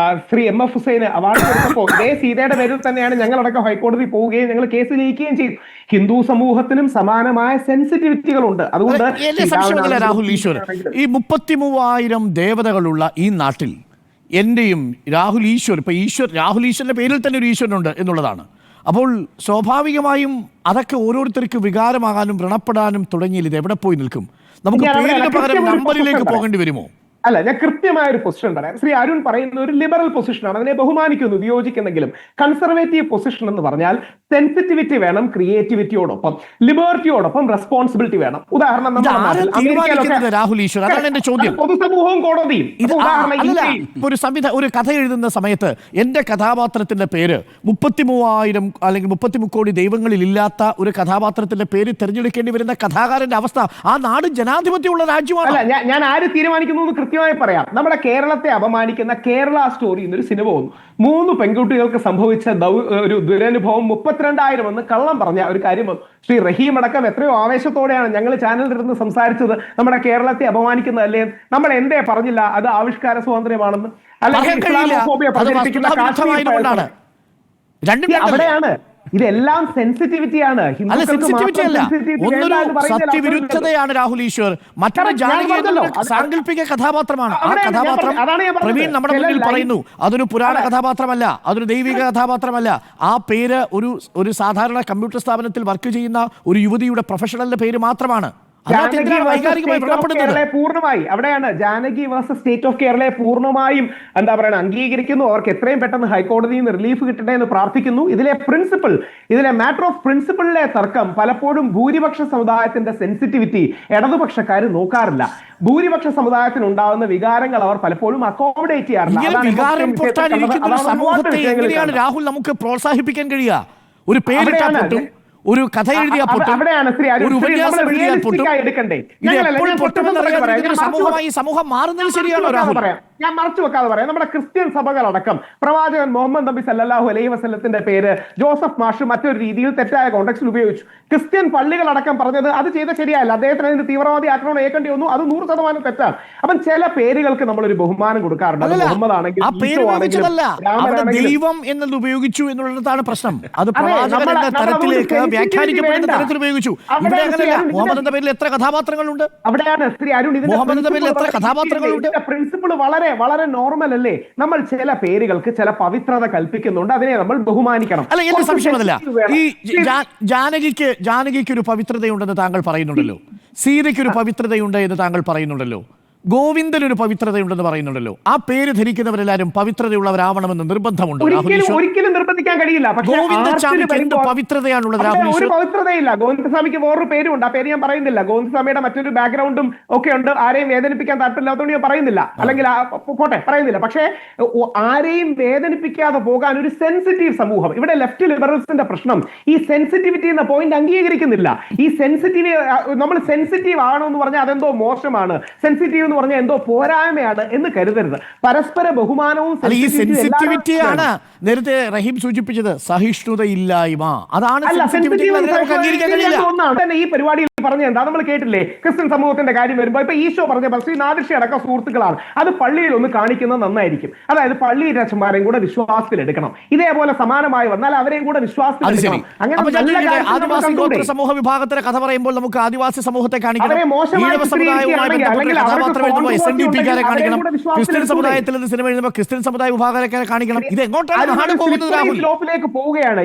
ശ്രീ MF ഹുസൈന് അവാർഡ് കൊടുത്തപ്പോ ഇതേ സീതയുടെ പേരിൽ തന്നെയാണ് ഞങ്ങളടക്കം ഹൈക്കോടതി പോവുകയും ഞങ്ങൾ കേസ് ജയിക്കുകയും ചെയ്തു. ഹിന്ദു സമൂഹത്തിനും സമാനമായ സെൻസിറ്റിവിറ്റികളുണ്ട്. അതുകൊണ്ട് രാഹുൽ ഈശ്വർ, ഈ 33,000 ദേവതകളുള്ള ഈ നാട്ടിൽ എന്റെയും രാഹുൽ ഈശ്വർ, ഇപ്പൊ രാഹുൽ ഈശ്വറിന്റെ പേരിൽ തന്നെ ഒരു ഈശ്വരനുണ്ട് എന്നുള്ളതാണ്. അപ്പോൾ സ്വാഭാവികമായും അതൊക്കെ ഓരോരുത്തർക്ക് വികാരമാകാനും വ്രണപ്പെടാനും തുടങ്ങിയാൽ ഇത് എവിടെ പോയി നിൽക്കും? നമുക്ക് പേരിന് പകരം നമ്പറിലേക്ക് പോകേണ്ടി വരുമോ? അല്ല, ഞാൻ കൃത്യമായ ഒരു പൊസിഷൻ പറയാം. ശ്രീ അരുൺ പറയുന്ന ഒരു ലിബറൽ പൊസിഷനാണ്, അതിനെ ബഹുമാനിക്കുന്നു, വിയോജിക്കുന്നെങ്കിലും കൺസർവേറ്റീവ് പൊസിഷൻ എന്ന് പറഞ്ഞാൽ സെൻസിറ്റിവിറ്റി വേണം, ക്രിയേറ്റിവിറ്റിയോടൊപ്പം ലിബർട്ടിയോടൊപ്പം റെസ്പോൺസിബിലിറ്റി വേണം. ഉദാഹരണം രാഹുൽ ഈശ്വർ, അതാണ് എന്റെ ചോദ്യം. പൊതുസമൂഹവും കോടതിയും ഒരു കഥ എഴുതുന്ന സമയത്ത് എന്റെ കഥാപാത്രത്തിന്റെ പേര് 33,000 അല്ലെങ്കിൽ 33 കോടി ദൈവങ്ങളിൽ ഇല്ലാത്ത ഒരു കഥാപാത്രത്തിന്റെ പേര് തിരഞ്ഞെടുക്കേണ്ടി വരുന്ന കഥാകാരന്റെ അവസ്ഥ, ആ നാട് ജനാധിപത്യമുള്ള രാജ്യമാണ്. ഞാൻ ആര് തീരുമാനിക്കുന്നു കൃത്യമായി പറയാം. നമ്മുടെ കേരളത്തെ അപമാനിക്കുന്ന കേരള സ്റ്റോറി എന്നൊരു സിനിമ വന്നു. 3 പെൺകുട്ടികൾക്ക് സംഭവിച്ച ഒരു ദുരനുഭവം 32,000 എന്ന് കള്ളം പറഞ്ഞ ഒരു കാര്യം വന്നു. ശ്രീ റഹീം അടക്കം എത്രയോ ആവേശത്തോടെയാണ് ഞങ്ങൾ ചാനലിലിരുന്ന് സംസാരിച്ചത്. നമ്മുടെ കേരളത്തെ അപമാനിക്കുന്നതല്ലേ? നമ്മൾ എന്തേ പറഞ്ഞില്ല അത് ആവിഷ്കാര സ്വാതന്ത്ര്യമാണെന്ന്? അവിടെയാണ് ഇതെല്ലാം സെൻസിറ്റിവിറ്റിയാണ്. സത്യവിരുദ്ധതയാണ് രാഹുൽ ഈശ്വർ. മറ്റൊരു സാങ്കല്പിക കഥാപാത്രമാണ്. ആ കഥാപാത്രം പ്രവീൺ നമ്മുടെ മുന്നിൽ പറയുന്നു, അതൊരു പുരാണ കഥാപാത്രമല്ല, അതൊരു ദൈവിക കഥാപാത്രമല്ല. ആ പേര് ഒരു സാധാരണ കമ്പ്യൂട്ടർ സ്ഥാപനത്തിൽ വർക്ക് ചെയ്യുന്ന ഒരു യുവതിയുടെ പ്രൊഫഷണലിന്റെ പേര് മാത്രമാണ്. പൂർണ്ണമായി അവിടെയാണ് ജാനകി വേഴ്സസ് സ്റ്റേറ്റ് ഓഫ് കേരളയെ പൂർണ്ണമായും എന്താ പറയുക അംഗീകരിക്കുന്നു. അവർക്ക് എത്രയും പെട്ടെന്ന് ഹൈക്കോടതിയിൽ നിന്ന് റിലീഫ് കിട്ടട്ടെ എന്ന് പ്രാർത്ഥിക്കുന്നു. ഇതിലെ മാറ്റർ ഓഫ് പ്രിൻസിപ്പിളിലെ തർക്കം പലപ്പോഴും ഭൂരിപക്ഷ സമുദായത്തിന്റെ സെൻസിറ്റിവിറ്റി ഇടതുപക്ഷക്കാർ നോക്കാറില്ല. ഭൂരിപക്ഷ സമുദായത്തിന് ഉണ്ടാകുന്ന വികാരങ്ങൾ അവർ പലപ്പോഴും അക്കോമഡേറ്റ് ചെയ്യാറില്ല. രാഹുൽ നമുക്ക് പ്രോത്സാഹിപ്പിക്കാൻ കഴിയുക ഒരു പേരിട്ടാൽ പൊട്ടും, ഒരു കഥ എഴുതിയ സമൂഹം മാറുന്നത് ശരിയാണോ രാഹുൽ? ഞാൻ മറച്ചു വെക്കാതെ പറയാം. നമ്മുടെ ക്രിസ്ത്യൻ സഭകളടക്കം പ്രവാചകൻ മുഹമ്മദ് നബി സല്ലല്ലാഹു അലൈഹി വസല്ലത്തിന്റെ പേര് ജോസഫ് മാഷ് മറ്റൊരു രീതിയിൽ തെറ്റായ കോണ്ടെക്സ്റ്റിൽ ഉപയോഗിച്ചു. ക്രിസ്ത്യൻ പള്ളികളടക്കം പറഞ്ഞത് അത് ചെയ്ത ശരിയല്ല, അദ്ദേഹത്തിന് അതിന് തീവ്രവാദി ആക്രമണം ഏൽക്കേണ്ടി വന്നു, അത് 100% തെറ്റാണ്. അപ്പം ചില പേരുകൾക്ക് നമ്മളൊരു ബഹുമാനം കൊടുക്കാറുണ്ട്. മുഹമ്മദ് ആണെങ്കിൽ ദൈവം എന്നത് ഉപയോഗിച്ചു എന്നുള്ളതാണ് പ്രശ്നം. അത് പ്രവാചകൻ എന്ന തരത്തിലേക്ക് വ്യാഖ്യാനിക്കപ്പെടുന്ന തരത്തിൽ ഉപയോഗിച്ചു. ഇവിടെ അങ്ങനെയല്ല. മുഹമ്മദിന്റെ പേരിൽ എത്ര കഥാപാത്രങ്ങളുണ്ട്? അവിടെയാണ് ശ്രീ അരുൺ, മുഹമ്മദിന്റെ പേരിൽ എത്ര കഥാപാത്രങ്ങളുണ്ട്? പ്രിൻസിപ്പിൾ വളരെ വളരെ നോർമൽ അല്ലേ? നമ്മൾ ചില പേരുകൾക്ക് ചില പവിത്രത കൽപ്പിക്കുന്നുണ്ട്, അതിനെ നമ്മൾ ബഹുമാനിക്കണം. അല്ല, എന്റെ സംശയമല്ല. ഈ ജാനകിക്ക് ഒരു പവിത്രതയുണ്ടെന്ന് താങ്കൾ പറയുന്നുണ്ടല്ലോ, സീതയ്ക്ക് ഒരു പവിത്രതയുണ്ട് എന്ന് താങ്കൾ പറയുന്നുണ്ടല്ലോ, ഗോവിന്ദൻ ഒരു പവിത്രതയുണ്ടെന്ന് പറയുന്നുണ്ടല്ലോ. ആ പേര് ധരിക്കുന്നവരെല്ലാരും പവിത്രതയുള്ളവരാവണമെന്ന് നിർബന്ധമുണ്ട്? ഒരിക്കലും നിർബന്ധിക്കാൻ കഴിയില്ല. പവിത്രതയാണുള്ളത്. ഒരു പവിത്രതയില്ല. ഗോവിന്ദസ്വാമിക്ക് വേറൊരു പേരുണ്ട്, ആ പേര് ഞാൻ പറയുന്നില്ല. ഗോവിന്ദസ്വാമിയുടെ മറ്റൊരു ബാക്ക്ഗ്രൗണ്ടും ഒക്കെ ഉണ്ട്. ആരെയും വേദനിപ്പിക്കാൻ താല്പര്യമില്ലാത്തതുകൊണ്ട് ഞാൻ പറയുന്നില്ല, അല്ലെങ്കിൽ പോട്ടെ പറയുന്നില്ല. പക്ഷേ ആരെയും വേദനിപ്പിക്കാതെ പോകാൻ ഒരു സെൻസിറ്റീവ് സമൂഹം, ഇവിടെ ലെഫ്റ്റ് ലിബറൽസിന്റെ പ്രശ്നം ഈ സെൻസിറ്റിവിറ്റി എന്ന പോയിന്റ് അംഗീകരിക്കുന്നില്ല. ഈ സെൻസിറ്റീവ് നമ്മൾ സെൻസിറ്റീവ് ആണോ എന്ന് പറഞ്ഞാൽ അതെന്തോ മോശമാണ്. സെൻസിറ്റീവ് എന്ന് പറഞ്ഞാൽ എന്തോ പോരായ്മയാണ് എന്ന് കരുതരുത്. പരസ്പര ബഹുമാനവും ഈ സെൻസിറ്റിവിറ്റിയാണ് നേരത്തെ റഹീം സൂചിപ്പിച്ചത്, സഹിഷ്ണുതയില്ലായ്മ. അതാണ് ഒന്നാണ് ഈ പരിപാടിയിൽ പറഞ്ഞത്. എന്താ നമ്മൾ കേട്ടില്ലേ, ക്രിസ്ത്യൻ സമൂഹത്തിന്റെ കാര്യം വരുമ്പോൾ ഇപ്പൊ ഈശോ പറഞ്ഞ ശ്രീ നാദിർഷ അടക്കം സുഹൃത്തുക്കളാണ്, അത് പള്ളിയിൽ ഒന്ന് കാണിക്കുന്നത് നന്നായിരിക്കും. അതായത് പള്ളി രക്ഷന്മാരെയും കൂടെ വിശ്വാസത്തിൽ എടുക്കണം. ഇതേപോലെ സമാനമായി വന്നാൽ അവരെയും കൂടെ വിശ്വാസത്തിൽ എടുക്കണം. അങ്ങനെ ആദിവാസി ഗോത്ര സമൂഹ വിഭാഗത്തിന്റെ കഥ പറയുമ്പോൾ നമുക്ക് ആദിവാസി സമൂഹത്തെ കാണിക്കണം, ക്രിസ്ത്യൻ സമുദായത്തിൽ നിന്ന് സിനിമ എഴുതുമ്പോൾ ക്രിസ്ത്യൻ സമുദായ വിഭാഗക്കാരെ കാണിക്കണം. ഇത് എങ്ങോട്ടാണ് പോകുന്നത് രാഹുൽ? പോവുകയാണ്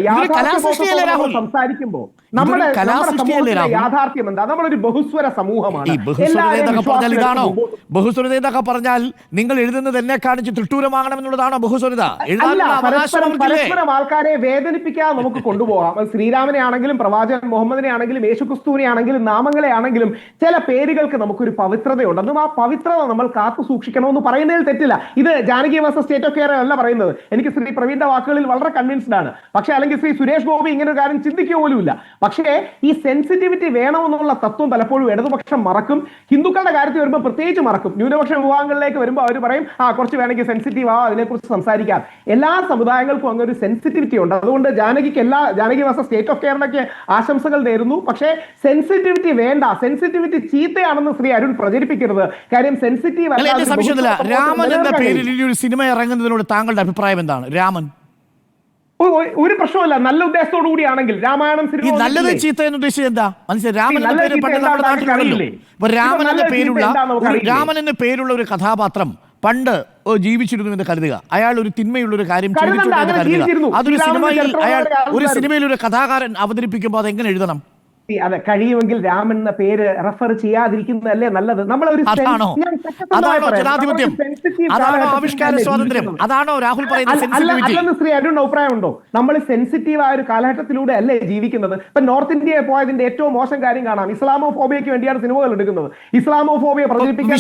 സംസാരിക്കുമ്പോൾ നമ്മുടെ യാഥാർത്ഥ്യം എന്താ? നമ്മളൊരു ബഹുസ്വര സമൂഹമാണ്. ഇതാണോ ബഹുസ്വരത എന്നൊക്കെ പറഞ്ഞാൽ നിങ്ങൾ എഴുതുന്നത് എന്നെ കാണിച്ച് തൃട്ടൂരമാകണമെന്നുള്ളതാണോ ബഹുസ്വരത? പരസ്പരം ആൾക്കാരെ വേദനിപ്പിക്കാതെ നമുക്ക് കൊണ്ടുപോകാം. ശ്രീരാമനെ ആണെങ്കിലും പ്രവാചകൻ മുഹമ്മദിനെ ആണെങ്കിലും യേശുക്രിസ്തുവിനെ ആണെങ്കിലും നാമങ്ങളെ ആണെങ്കിലും ചില പേരുകൾക്ക് നമുക്കൊരു പവിത്രതയുണ്ട്. അതും ആ പവിത്രത നമ്മൾ കാത്തു സൂക്ഷിക്കണമെന്ന് പറയുന്നതിൽ തെറ്റില്ല. ഇത് Janaki versus state of care അല്ല പറയുന്നത്. എനിക്ക് ശ്രീ പ്രവീണിന്റെ വാക്കുകളിൽ വളരെ കൺവിൻസ്ഡ് ആണ്. പക്ഷേ അല്ലെങ്കിൽ ശ്രീ സുരേഷ് ഗോപി ഇങ്ങനെ ഒരു കാര്യം ചിന്തിക്കുക പോലുമില്ല. പക്ഷേ ഈ സെൻസിറ്റിവിറ്റി വേണമെന്നുള്ള തത്വം പലപ്പോഴും ഇടതുപക്ഷം മറക്കും. ഹിന്ദുക്കളുടെ കാര്യത്തിൽ വരുമ്പോൾ പ്രത്യേകിച്ച് മറക്കും. ന്യൂനപക്ഷ വിഭാഗങ്ങളിലേക്ക് വരുമ്പോൾ അവർ പറയും കുറച്ച് വേണമെങ്കിൽ സെൻസിറ്റീവ് അതിനെക്കുറിച്ച് സംസാരിക്കാം. എല്ലാ സമുദായങ്ങൾക്കും അങ്ങനെ ഒരു സെൻസിറ്റിവിറ്റി ഉണ്ട്. അതുകൊണ്ട് ജാനകി വേഴ്സസ് സ്റ്റേറ്റ് ഓഫ് കെയറിനൊക്കെ ആശംസകൾ നേരുന്നു. പക്ഷേ സെൻസിറ്റിവിറ്റി വേണ്ട, സെൻസിറ്റിവിറ്റി ചീത്തയാണെന്ന് ശ്രീ അരുൺ പ്രചരിപ്പിക്കരുത്. കാര്യം സെൻസിറ്റീവ് രാമൻ എന്ന പേരിൽ ഒരു സിനിമ ഇറങ്ങുന്നതിനോട് താങ്കളുടെ അഭിപ്രായം എന്താണ്? രാമൻ ഒരു പ്രശ്നമല്ല, നല്ല ഉദ്ദേശത്തോടു കൂടിയാണെങ്കിൽ രാമായണം സിനിമ നല്ലത് ചീത്ത എന്ന് ഉദ്ദേശിച്ചത് എന്താ? മനസ്സിലായി, രാമൻ എന്ന പേര് പണ്ട് നമ്മുടെ നാട്ടിലുണ്ടല്ലോ. ഇപ്പൊ രാമൻ എന്ന പേരുള്ള ഒരു കഥാപാത്രം പണ്ട് ജീവിച്ചിരുന്നു എന്ന് കരുതുക. അയാൾ ഒരു തിന്മയുള്ള ഒരു കാര്യം ചെയ്തിട്ടുണ്ടെന്ന് കരുതുക. അതൊരു സിനിമയിൽ ഒരു കഥാകാരൻ അവതരിപ്പിക്കുമ്പോൾ അതെങ്ങനെ എഴുതണം? അതെ, കഴിയുമെങ്കിൽ രാമൻ എന്ന പേര് റെഫർ ചെയ്യാതിരിക്കുന്നതല്ലേ നല്ലത്. നമ്മളൊരു ആവിഷ്കാര സ്വാതന്ത്ര്യം അതാണോ രാഹുൽ പറയുന്നത്? അല്ലെന്ന് ശ്രീ അരുൺ അഭിപ്രായമുണ്ടോ? നമ്മൾ സെൻസിറ്റീവ് ആയ ഒരു കാലഘട്ടത്തിലൂടെ അല്ലേ ജീവിക്കുന്നത്? ഇപ്പൊ നോർത്ത് ഇന്ത്യയെ പോയതിന്റെ ഏറ്റവും മോശം കാര്യം കാണാം. ഇസ്ലാമോഫോബിയയ്ക്ക് വേണ്ടിയാണ് സിനിമകൾ എടുക്കുന്നത്. ഇസ്ലാമോഫോബിയ പ്രചരിപ്പിക്കാൻ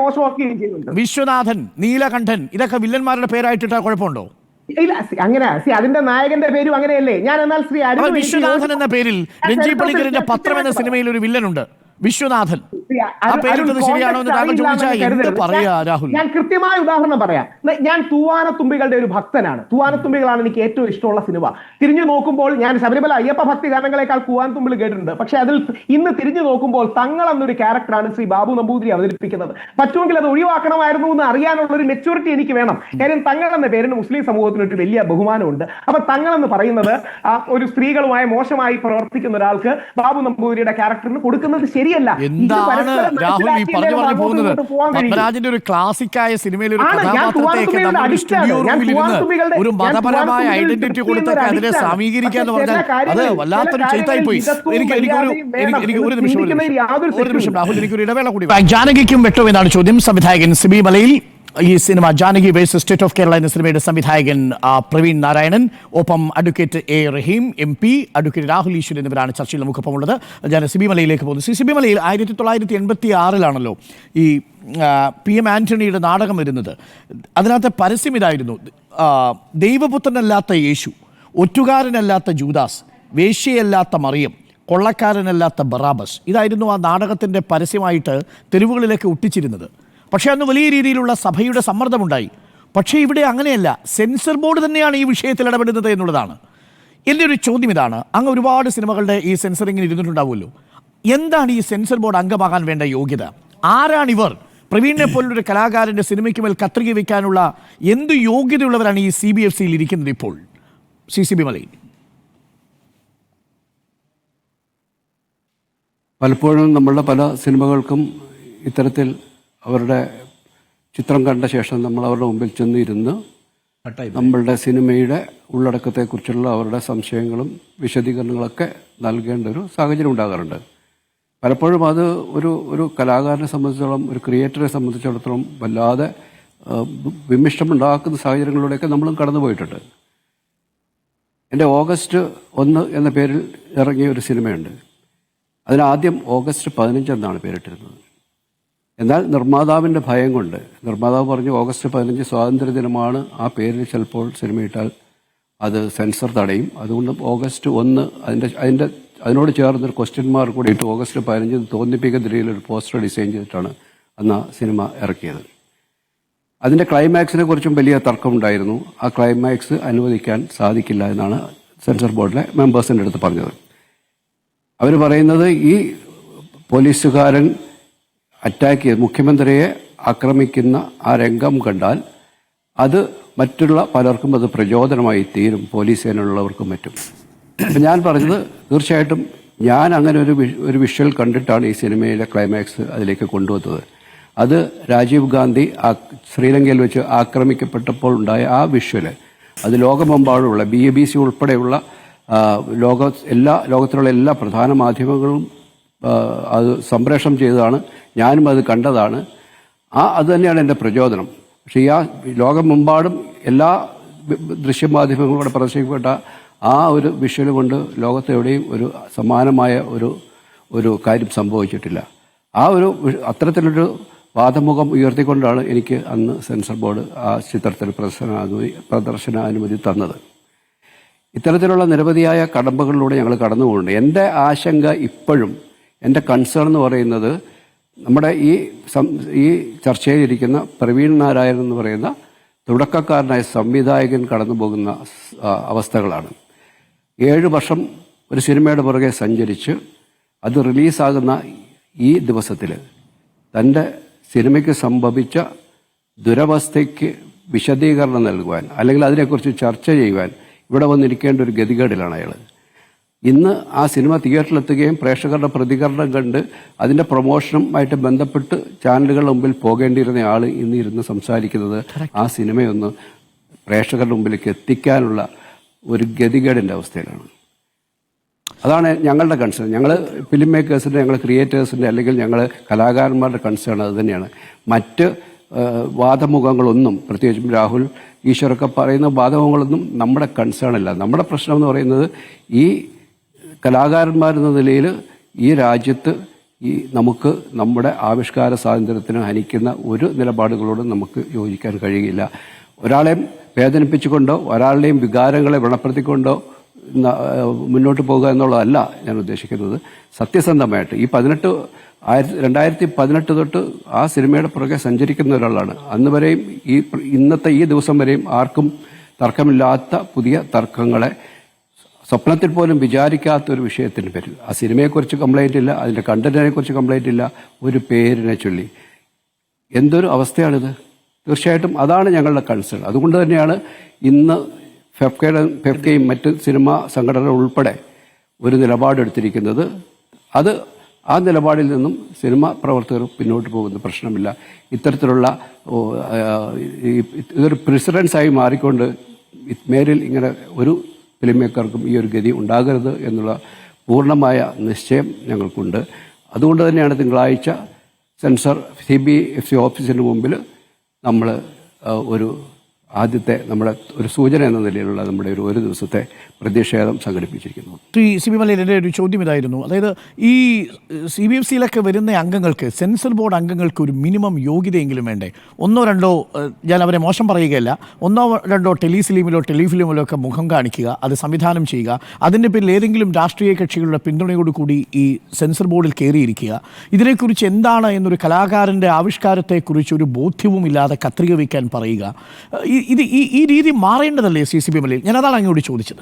മോശമാക്കുകയും ചെയ്യുന്നുണ്ട്. വിശ്വനാഥൻ, നീലകണ്ഠൻ, ഇതൊക്കെ വില്ലന്മാരുടെ പേരായിട്ടിട്ടാ കുഴപ്പമുണ്ടോ? ഇല്ല, അങ്ങനെ അതിന്റെ നായകന്റെ പേരും അങ്ങനെയല്ലേ. ഞാൻ എന്നാൽ ശ്രീ അരുൺ വിശ്വനാഥൻ എന്ന പേരിൽ രഞ്ജി പണിക്കറിന്റെ പത്രം എന്ന സിനിമയിൽ ഒരു വില്ലനുണ്ട്, വിശ്വനാഥൻ. ആ പേരിട്ടത് ശരിയാണോ എന്ന് താങ്കൾ ചോദിച്ചാൽ എന്ത് പറയാ രാഹുൽ? ഞാൻ കൃത്യമായ ഉദാഹരണം പറയാം. ഞാൻ തൂവാനത്തുമ്പികളുടെ ഒരു ഭക്തനാണ്. തൂവാനത്തുമ്പികളാണ് എനിക്ക് ഏറ്റവും ഇഷ്ടമുള്ള സിനിമ. തിരിഞ്ഞു നോക്കുമ്പോൾ ഞാൻ ശബരിമല അയ്യപ്പ ഭക്തി ഗാനങ്ങളെക്കാൾ തൂവാനത്തുമ്പിൽ കേട്ടിട്ടുണ്ട്. പക്ഷെ അതിൽ ഇന്ന് തിരിഞ്ഞു നോക്കുമ്പോൾ തങ്ങൾ എന്നൊരു ക്യാരക്ടറാണ് ശ്രീ ബാബു നമ്പൂതിരി അവതരിപ്പിക്കുന്നത്. പറ്റുമെങ്കിൽ അത് ഒഴിവാക്കണമായിരുന്നു എന്ന് അറിയാനുള്ള ഒരു മെച്യൂരിറ്റി എനിക്ക് വേണം. കാര്യം തങ്ങൾ എന്ന പേരിന് മുസ്ലിം സമൂഹത്തിന് ഒരു വലിയ ബഹുമാനമുണ്ട്. അപ്പൊ തങ്ങൾ എന്ന് പറയുന്നത് ഒരു സ്ത്രീകളുമായി മോശമായി പ്രവർത്തിക്കുന്ന ഒരാൾക്ക് ബാബു നമ്പൂതിരിയുടെ ക്യാരക്ടറിന് കൊടുക്കുന്നത് ശരിയല്ല. രാഹുൽ ഈ പറഞ്ഞു പോകുന്നത് പത്മരാജന്റെ ഒരു ക്ലാസിക്കായ സിനിമയിൽ ഒരു കഥാപാത്രത്തെയൊക്കെ നമ്മൾ സ്റ്റുഡിയോ റൂമിൽ ഇരുന്ന് ഒരു മതപരമായ ഐഡന്റിറ്റി കൊടുത്തൊക്കെ അതിനെ സമീകരിക്കുക എന്ന് പറഞ്ഞാൽ അത് വല്ലാത്തൊരു ചെയ്തായി പോയി. എനിക്ക് ഒരു നിമിഷം രാഹുൽ, എനിക്കൊരു ഇടവേള കൂടി. ജാനകിക്കും വെട്ടോ എന്നാണ് ചോദ്യം. സംവിധായകൻ സിബി മലയിൽ. ഈ cinema Janaki versus state of Kerala എന്ന സിനിമയുടെ സംവിധായകൻ പ്രവീൺ നാരായണൻ, ഒപ്പം advocate A Rahim MP, advocate Rahul Easwar എന്നിവരാണ് ചർച്ചയിൽ നമുക്കൊപ്പം ഉള്ളത്. ഞാൻ സിബി മലയിലേക്ക് പോകുന്നു. സിബി മലയിൽ 1986 ഈ PM ആന്റണിയുടെ നാടകം വരുന്നത്. അതിനകത്ത് പരസ്യം ഇതായിരുന്നു: ദൈവപുത്രനല്ലാത്ത യേശു, ഒറ്റുകാരനല്ലാത്ത ജൂദാസ്, വേശ്യയല്ലാത്ത മറിയം, കൊള്ളക്കാരനല്ലാത്ത ബറാബസ്. ഇതായിരുന്നു ആ നാടകത്തിൻ്റെ പരസ്യമായിട്ട് തെരുവുകളിലേക്ക് ഒട്ടിച്ചിരുന്നത്. പക്ഷേ അന്ന് വലിയ രീതിയിലുള്ള സഭയുടെ സമ്മർദ്ദമുണ്ടായി. പക്ഷേ ഇവിടെ അങ്ങനെയല്ല, സെൻസർ ബോർഡ് തന്നെയാണ് ഈ വിഷയത്തിൽ ഇടപെടുന്നത് എന്നുള്ളതാണ്. എൻ്റെ ഒരു ചോദ്യം ഇതാണ്: അങ്ങ് ഒരുപാട് സിനിമകളുടെ ഈ സെൻസറിങ്ങിന് ഇരുന്നിട്ടുണ്ടാവുമല്ലോ, എന്താണ് ഈ സെൻസർ ബോർഡ് അംഗമാകാൻ വേണ്ട യോഗ്യത? ആരാണിവർ? പ്രവീണിനെ പോലൊരു കലാകാരൻ്റെ സിനിമയ്ക്ക് മേൽ കത്രിക വയ്ക്കാനുള്ള എന്ത് യോഗ്യതയുള്ളവരാണ് ഈ CBFCയിൽ ഇരിക്കുന്നത് ഇപ്പോൾ? CCB മലയിൽ പലപ്പോഴും നമ്മളുടെ പല സിനിമകൾക്കും ഇത്തരത്തിൽ അവരുടെ ചിത്രം കണ്ട ശേഷം നമ്മൾ അവരുടെ മുമ്പിൽ ചെന്നിരുന്ന് നമ്മളുടെ സിനിമയുടെ ഉള്ളടക്കത്തെക്കുറിച്ചുള്ള അവരുടെ സംശയങ്ങളും വിശദീകരണങ്ങളൊക്കെ നൽകേണ്ട ഒരു സാഹചര്യം ഉണ്ടാകാറുണ്ട്. പലപ്പോഴും അത് ഒരു കലാകാരനെ സംബന്ധിച്ചിടത്തോളം, ഒരു ക്രിയേറ്ററെ സംബന്ധിച്ചിടത്തോളം വല്ലാതെ വിമിഷ്ടമുണ്ടാക്കുന്ന സാഹചര്യങ്ങളിലൂടെയൊക്കെ നമ്മളും കടന്നു പോയിട്ടുണ്ട്. എൻ്റെ ഓഗസ്റ്റ് 1 എന്ന പേരിൽ ഇറങ്ങിയ ഒരു സിനിമയുണ്ട്. അതിനാദ്യം ഓഗസ്റ്റ് 15 എന്നാണ് പേരിട്ടിരുന്നത്. എന്നാൽ നിർമ്മാതാവിൻ്റെ ഭയം കൊണ്ട് നിർമ്മാതാവ് പറഞ്ഞു ഓഗസ്റ്റ് 15 സ്വാതന്ത്ര്യദിനമാണ്, ആ പേരിൽ ചിലപ്പോൾ സിനിമയിട്ടാൽ അത് സെൻസർ തടയും, അതുകൊണ്ട് ഓഗസ്റ്റ് 1 അതിൻ്റെ അതിനോട് ചേർന്നൊരു ക്വസ്റ്റ്യൻ മാർക്ക് കൂടി ഇട്ട് ഓഗസ്റ്റ് 15 തോന്നിപ്പിക്കുന്ന രീതിയിലൊരു പോസ്റ്റർ ഡിസൈൻ ചെയ്തിട്ടാണ് അന്ന് സിനിമ ഇറക്കിയത്. അതിൻ്റെ ക്ലൈമാക്സിനെ കുറിച്ചും വലിയ തർക്കമുണ്ടായിരുന്നു. ആ ക്ലൈമാക്സ് അനുവദിക്കാൻ സാധിക്കില്ല എന്നാണ് സെൻസർ ബോർഡിലെ മെമ്പേഴ്സിൻ്റെ അടുത്ത് പറഞ്ഞത്. അവർ പറയുന്നത് ഈ പോലീസുകാരൻ അറ്റാക്ക് ചെയ്ത് മുഖ്യമന്ത്രിയെ ആക്രമിക്കുന്ന ആ രംഗം കണ്ടാൽ അത് മറ്റുള്ള പലർക്കും അത് പ്രചോദനമായി തീരും, പോലീസ് സേനയിലുള്ളവർക്കും മറ്റും. അപ്പം ഞാൻ പറഞ്ഞത് തീർച്ചയായിട്ടും ഞാൻ അങ്ങനെ ഒരു വിഷ്വൽ കണ്ടിട്ടാണ് ഈ സിനിമയിലെ ക്ലൈമാക്സ് അതിലേക്ക് കൊണ്ടുവന്നത്. അത് രാജീവ് ഗാന്ധി ശ്രീലങ്കയിൽ വെച്ച് ആക്രമിക്കപ്പെട്ടപ്പോൾ ഉണ്ടായ ആ വിഷ്വല് അത് ലോകമെമ്പാടുമുള്ള BBC ഉൾപ്പെടെയുള്ള ലോകത്തിലുള്ള എല്ലാ പ്രധാന മാധ്യമങ്ങളും അത് സംപ്രേഷണം ചെയ്തതാണ്. ഞാനും അത് കണ്ടതാണ്. അത് തന്നെയാണ് എൻ്റെ പ്രചോദനം. പക്ഷേ ലോകമെമ്പാടും എല്ലാ ദൃശ്യമാധ്യമങ്ങളോട് പ്രദർശിക്കപ്പെട്ട ആ ഒരു വിഷ്വൽ കൊണ്ട് ലോകത്തെവിടെയും ഒരു സമാനമായ ഒരു കാര്യം സംഭവിച്ചിട്ടില്ല. അത്തരത്തിലൊരു വാദമുഖം ഉയർത്തിക്കൊണ്ടാണ് എനിക്ക് അന്ന് സെൻസർ ബോർഡ് ആ ചിത്രത്തിന് പ്രദർശനാനുമതി തന്നത്. ഇത്തരത്തിലുള്ള നിരവധിയായ കടമ്പകളിലൂടെ ഞങ്ങൾ കടന്നുപോകുന്നുണ്ട്. എൻ്റെ ആശങ്ക ഇപ്പോഴും, എൻ്റെ കൺസേൺ എന്ന് പറയുന്നത് നമ്മുടെ ഈ ചർച്ചയിലിരിക്കുന്ന പ്രവീൺ നാരായണൻ എന്ന് പറയുന്ന തുടക്കക്കാരനായ സംവിധായകൻ കടന്നു പോകുന്ന അവസ്ഥകളാണ്. 7 വർഷം ഒരു സിനിമയുടെ പുറകെ സഞ്ചരിച്ച് അത് റിലീസാകുന്ന ഈ ദിവസത്തിൽ തൻ്റെ സിനിമയ്ക്ക് സംഭവിച്ച ദുരവസ്ഥയ്ക്ക് വിശദീകരണം നൽകുവാൻ അല്ലെങ്കിൽ അതിനെക്കുറിച്ച് ചർച്ച ചെയ്യുവാൻ ഇവിടെ വന്നിരിക്കേണ്ട ഒരു ഗതികേടിലാണ് അയാൾ. ഇന്ന് ആ സിനിമ തിയേറ്ററിലെത്തുകയും പ്രേക്ഷകരുടെ പ്രതികരണം കണ്ട് അതിൻ്റെ പ്രൊമോഷനുമായിട്ട് ബന്ധപ്പെട്ട് ചാനലുകളുടെ മുമ്പിൽ പോകേണ്ടിയിരുന്ന ആൾ ഇന്ന് ഇരുന്ന് സംസാരിക്കുന്നത് ആ സിനിമയൊന്ന് പ്രേക്ഷകരുടെ മുമ്പിലേക്ക് എത്തിക്കാനുള്ള ഒരു ഗതികേടിൻ്റെ അവസ്ഥയിലാണ്. അതാണ് ഞങ്ങളുടെ കൺസേൺ. ഞങ്ങൾ ഫിലിം മേക്കേഴ്സിൻ്റെ, ഞങ്ങൾ ക്രിയേറ്റേഴ്സിൻ്റെ അല്ലെങ്കിൽ ഞങ്ങൾ കലാകാരന്മാരുടെ കൺസേൺ അത് തന്നെയാണ്. മറ്റ് വാദമുഖങ്ങളൊന്നും, പ്രത്യേകിച്ചും രാഹുൽ ഈശ്വരൊക്കെ പറയുന്ന വാദമുഖങ്ങളൊന്നും നമ്മുടെ കൺസേൺ അല്ല. നമ്മുടെ പ്രശ്നം എന്ന് പറയുന്നത് ഈ കലാകാരന്മാരെന്ന നിലയിൽ ഈ രാജ്യത്ത് നമുക്ക് നമ്മുടെ ആവിഷ്കാര സ്വാതന്ത്ര്യത്തിന് ഹനിക്കുന്ന ഒരു നിലപാടുകളോടും നമുക്ക് യോജിക്കാൻ കഴിയില്ല. ഒരാളെയും വേദനിപ്പിച്ചുകൊണ്ടോ ഒരാളുടെയും വികാരങ്ങളെ വ്രണപ്പെടുത്തിക്കൊണ്ടോ മുന്നോട്ട് പോകുക എന്നുള്ളതല്ല ഞാൻ ഉദ്ദേശിക്കുന്നത്. സത്യസന്ധമായിട്ട് ഈ 2018 തൊട്ട് ആ സിനിമയുടെ പുറകെ സഞ്ചരിക്കുന്ന ഒരാളാണ്. അന്ന് വരെയും ഇന്നത്തെ ഈ ദിവസം വരെയും ആർക്കും തർക്കമില്ലാത്ത പുതിയ തർക്കങ്ങളെ സ്വപ്നത്തിൽ പോലും വിചാരിക്കാത്ത ഒരു വിഷയത്തിന് പേരിൽ ആ സിനിമയെക്കുറിച്ച് കംപ്ലൈൻ്റ് ഇല്ല, അതിൻ്റെ കണ്ടന്റിനെ കുറിച്ച് കംപ്ലൈൻ്റ് ഇല്ല, ഒരു പേരിനെ ചൊല്ലി എന്തൊരു അവസ്ഥയാണിത്. തീർച്ചയായിട്ടും അതാണ് ഞങ്ങളുടെ കൺസേൺ. അതുകൊണ്ട് തന്നെയാണ് ഇന്ന് ഫെഫ്കയും മറ്റ് സിനിമാ സംഘടനകൾ ഉൾപ്പെടെ ഒരു നിലപാടെടുത്തിരിക്കുന്നത്. ആ നിലപാടിൽ നിന്നും സിനിമാ പ്രവർത്തകർ പിന്നോട്ട് പോകുന്ന പ്രശ്നമില്ല. ഇത്തരത്തിലുള്ള ഇതൊരു പ്രസിഡൻസായി മാറിക്കൊണ്ട് മേലിൽ ഇങ്ങനെ ഒരു ഫിലിം മേക്കർക്കും ഈ ഒരു ഗതി ഉണ്ടാകരുത് എന്നുള്ള പൂർണ്ണമായ നിശ്ചയം ഞങ്ങൾക്കുണ്ട്. അതുകൊണ്ട് തന്നെയാണ് തിങ്കളാഴ്ച സെൻസർ CBFC ഓഫീസിന് മുമ്പിൽ നമ്മൾ ആദ്യത്തെ നമ്മുടെ ഒരു സൂചന എന്ന നിലയിലുള്ള നമ്മുടെ ഒരു ദിവസത്തെ പ്രതിഷേധം സംഘടിപ്പിച്ചിരിക്കുന്നു. ശ്രീ CB മലയിൽ എൻ്റെ ഒരു ചോദ്യം ഇതായിരുന്നു. അതായത് ഈ CBFCയിലൊക്കെ വരുന്ന അംഗങ്ങൾക്ക്, സെൻസർ ബോർഡ് അംഗങ്ങൾക്ക് ഒരു മിനിമം യോഗ്യതയെങ്കിലും വേണ്ടേ? 1-2 ഞാൻ അവരെ മോശം പറയുകയല്ല, 1-2 ടെലിഫിലിമിലോ ഒക്കെ മുഖം കാണിക്കുക, അത് സംവിധാനം ചെയ്യുക, അതിൻ്റെ പേരിൽ ഏതെങ്കിലും രാഷ്ട്രീയ കക്ഷികളുടെ പിന്തുണയോടുകൂടി ഈ സെൻസർ ബോർഡിൽ കയറിയിരിക്കുക, ഇതിനെക്കുറിച്ച് എന്താണ് എന്നൊരു കലാകാരൻ്റെ ആവിഷ്കാരത്തെക്കുറിച്ച് ഒരു ബോധ്യവും ഇല്ലാതെ കത്രിക വയ്ക്കാൻ പറയുക, ഈ രീതി മാറേണ്ടതല്ലേ CB മലയിൽ? ഞാൻ അതാണ് അങ്ങോട്ട് ചോദിച്ചത്.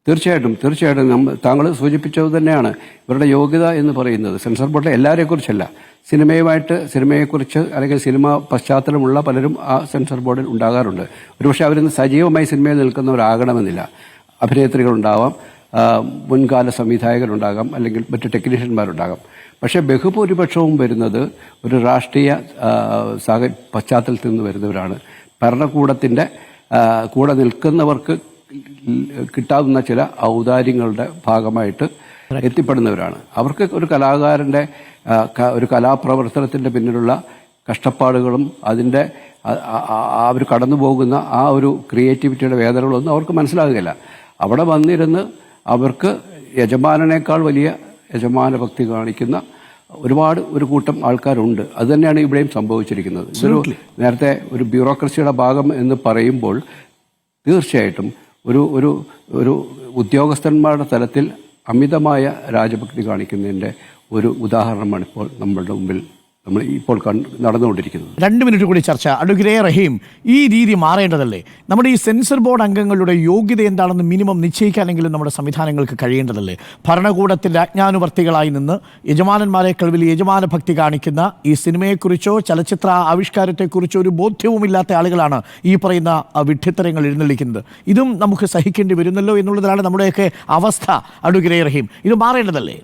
തീർച്ചയായിട്ടും താങ്കൾ സൂചിപ്പിച്ചത് തന്നെയാണ് ഇവരുടെ യോഗ്യത എന്ന് പറയുന്നത്. സെൻസർ ബോർഡിലെ എല്ലാവരെക്കുറിച്ചല്ല, സിനിമയെക്കുറിച്ച് അല്ലെങ്കിൽ സിനിമ പശ്ചാത്തലമുള്ള പലരും ആ സെൻസർ ബോർഡിൽ ഉണ്ടാകാറുണ്ട്. ഒരുപക്ഷെ അവരിന്ന് സജീവമായി സിനിമയിൽ നിൽക്കുന്നവരാകണമെന്നില്ല. അഭിനേത്രികളുണ്ടാവാം, മുൻകാല സംവിധായകരുണ്ടാകാം, അല്ലെങ്കിൽ മറ്റ് ടെക്നീഷ്യന്മാരുണ്ടാകാം. പക്ഷേ ബഹുഭൂരിപക്ഷവും വരുന്നത് ഒരു രാഷ്ട്രീയ പശ്ചാത്തലത്തിൽ നിന്ന് വരുന്നവരാണ്. ഭരണകൂടത്തിൻ്റെ കൂടെ നിൽക്കുന്നവർക്ക് കിട്ടാവുന്ന ചില ഔദാര്യങ്ങളുടെ ഭാഗമായിട്ട് എത്തിപ്പെടുന്നവരാണ്. അവർക്ക് ഒരു കലാകാരൻ്റെ ഒരു കലാപ്രവർത്തനത്തിൻ്റെ പിന്നിലുള്ള കഷ്ടപ്പാടുകളും അതിൻ്റെ അവർ കടന്നു പോകുന്ന ആ ഒരു ക്രിയേറ്റിവിറ്റിയുടെ വേദനകളൊന്നും അവർക്ക് മനസ്സിലാകുകയില്ല. അവിടെ വന്നിരുന്ന് അവർക്ക് യജമാനേക്കാൾ വലിയ യജമാന ഭക്തി കാണിക്കുന്ന ഒരു കൂട്ടം ആൾക്കാരുണ്ട്. അത് തന്നെയാണ് ഇവിടെയും സംഭവിച്ചിരിക്കുന്നത്. നേരത്തെ ഒരു ബ്യൂറോക്രസിയുടെ ഭാഗം എന്ന് പറയുമ്പോൾ തീർച്ചയായിട്ടും ഒരു ഒരു ഒരു ഉദ്യോഗസ്ഥന്മാരുടെ തലത്തിൽ അമിതമായ രാജഭക്തി കാണിക്കുന്നതിൻ്റെ ഒരു ഉദാഹരണമാണ് ഇപ്പോൾ നമ്മളുടെ മുമ്പിൽ നമ്മൾ ഇപ്പോൾ നടന്നുകൊണ്ടിരിക്കുന്നത്. 2 മിനിറ്റ് കൂടി ചർച്ച. അഡ്വക്കേറ്റ് എ റഹീം, ഈ രീതി മാറേണ്ടതല്ലേ? നമ്മുടെ ഈ സെൻസർ ബോർഡ് അംഗങ്ങളുടെ യോഗ്യത എന്താണെന്ന് മിനിമം നിശ്ചയിക്കാനെങ്കിലും നമ്മുടെ സംവിധാനങ്ങൾക്ക് കഴിയേണ്ടതല്ലേ? ഭരണകൂടത്തിൻ്റെ അജ്ഞാനുവർത്തികളായി നിന്ന് യജമാനന്മാരെക്കാൾ വലിയ യജമാന ഭക്തി കാണിക്കുന്ന ഈ സിനിമയെക്കുറിച്ചോ ചലച്ചിത്ര ആവിഷ്കാരത്തെക്കുറിച്ചോ ഒരു ബോധ്യവുമില്ലാത്ത ആളുകളാണ് ഈ പറയുന്ന വിഡ്ഢിത്തരങ്ങൾ എഴുന്നള്ളിക്കുന്നത്. ഇതും നമുക്ക് സഹിക്കേണ്ടി വരുന്നല്ലോ എന്നുള്ളതാണ് നമ്മുടെയൊക്കെ അവസ്ഥ. അഡ്വക്കേറ്റ് എ റഹീം, ഇത് മാറേണ്ടതല്ലേ?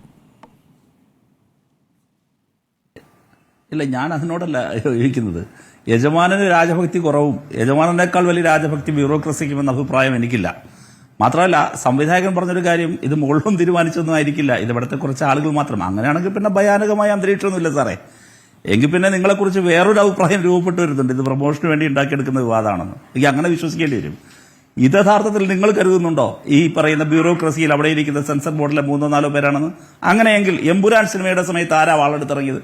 ഇല്ല, ഞാൻ അതിനോടല്ല യോജിക്കുന്നത്. യജമാനന് രാജഭക്തി കുറവും യജമാനനേക്കാൾ വലിയ രാജഭക്തി ബ്യൂറോക്രസിക്കുമെന്ന അഭിപ്രായം എനിക്കില്ല. മാത്രമല്ല, സംവിധായകൻ പറഞ്ഞൊരു കാര്യം, ഇത് മുകളിലും തീരുമാനിച്ചൊന്നും ആയിരിക്കില്ല, ഇത് ഇവിടുത്തെ കുറച്ച് ആളുകൾ മാത്രം. അങ്ങനെയാണെങ്കിൽ പിന്നെ ഭയാനകമായ അന്തരീക്ഷമൊന്നുമില്ല സാറേ. എങ്കിൽ പിന്നെ നിങ്ങളെക്കുറിച്ച് വേറൊരു അഭിപ്രായം രൂപപ്പെട്ടു വരുന്നുണ്ട്, ഇത് പ്രൊമോഷന് വേണ്ടി ഉണ്ടാക്കിയെടുക്കുന്ന വിവാദമാണെന്ന്. എനിക്ക് അങ്ങനെ വിശ്വസിക്കേണ്ടി വരും. ഇത് യഥാർത്ഥത്തിൽ നിങ്ങൾ കരുതുന്നുണ്ടോ ഈ പറയുന്ന ബ്യൂറോക്രസിയിൽ അവിടെ ഇരിക്കുന്ന സെൻസർ ബോർഡിലെ 3-4 പേരാണെന്ന്? അങ്ങനെയെങ്കിൽ എമ്പുരാൻ സിനിമയുടെ സമയത്ത് ആരാ വാളെടുത്തിറങ്ങിയത്?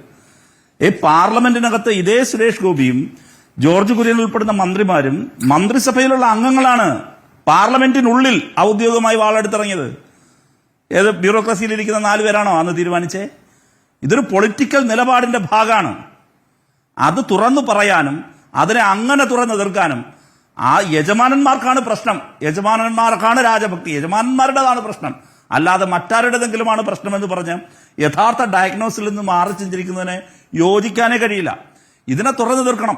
ഈ പാർലമെന്റിനകത്ത് ഇതേ സുരേഷ് ഗോപിയും ജോർജ് കുര്യൻ ഉൾപ്പെടുന്ന മന്ത്രിമാരും മന്ത്രിസഭയിലുള്ള അംഗങ്ങളാണ് പാർലമെന്റിനുള്ളിൽ ഔദ്യോഗികമായി വാളെടുത്തിറങ്ങിയത്. ഏത് ബ്യൂറോക്രസിയിലിരിക്കുന്ന 4 പേരാണോ അന്ന് തീരുമാനിച്ചേ? ഇതൊരു പൊളിറ്റിക്കൽ നിലപാടിന്റെ ഭാഗമാണ്. അത് തുറന്നു പറയാനും അതിനെ അങ്ങനെ തുറന്നു തീർക്കാനും ആ യജമാനന്മാർക്കാണ് പ്രശ്നം. യജമാനന്മാർക്കാണ് രാജഭക്തി, യജമാനന്മാരുടേതാണ് പ്രശ്നം, അല്ലാതെ മറ്റാരുടേതെങ്കിലുമാണ് പ്രശ്നമെന്ന് പറഞ്ഞ് യഥാർത്ഥ ഡയഗ്നോസിൽ നിന്ന് മാറി ചിന്തിക്കുന്നതിനെ യോജിക്കാനേ കഴിയില്ല. ഇതിനെ തുറന്നു തീർക്കണം,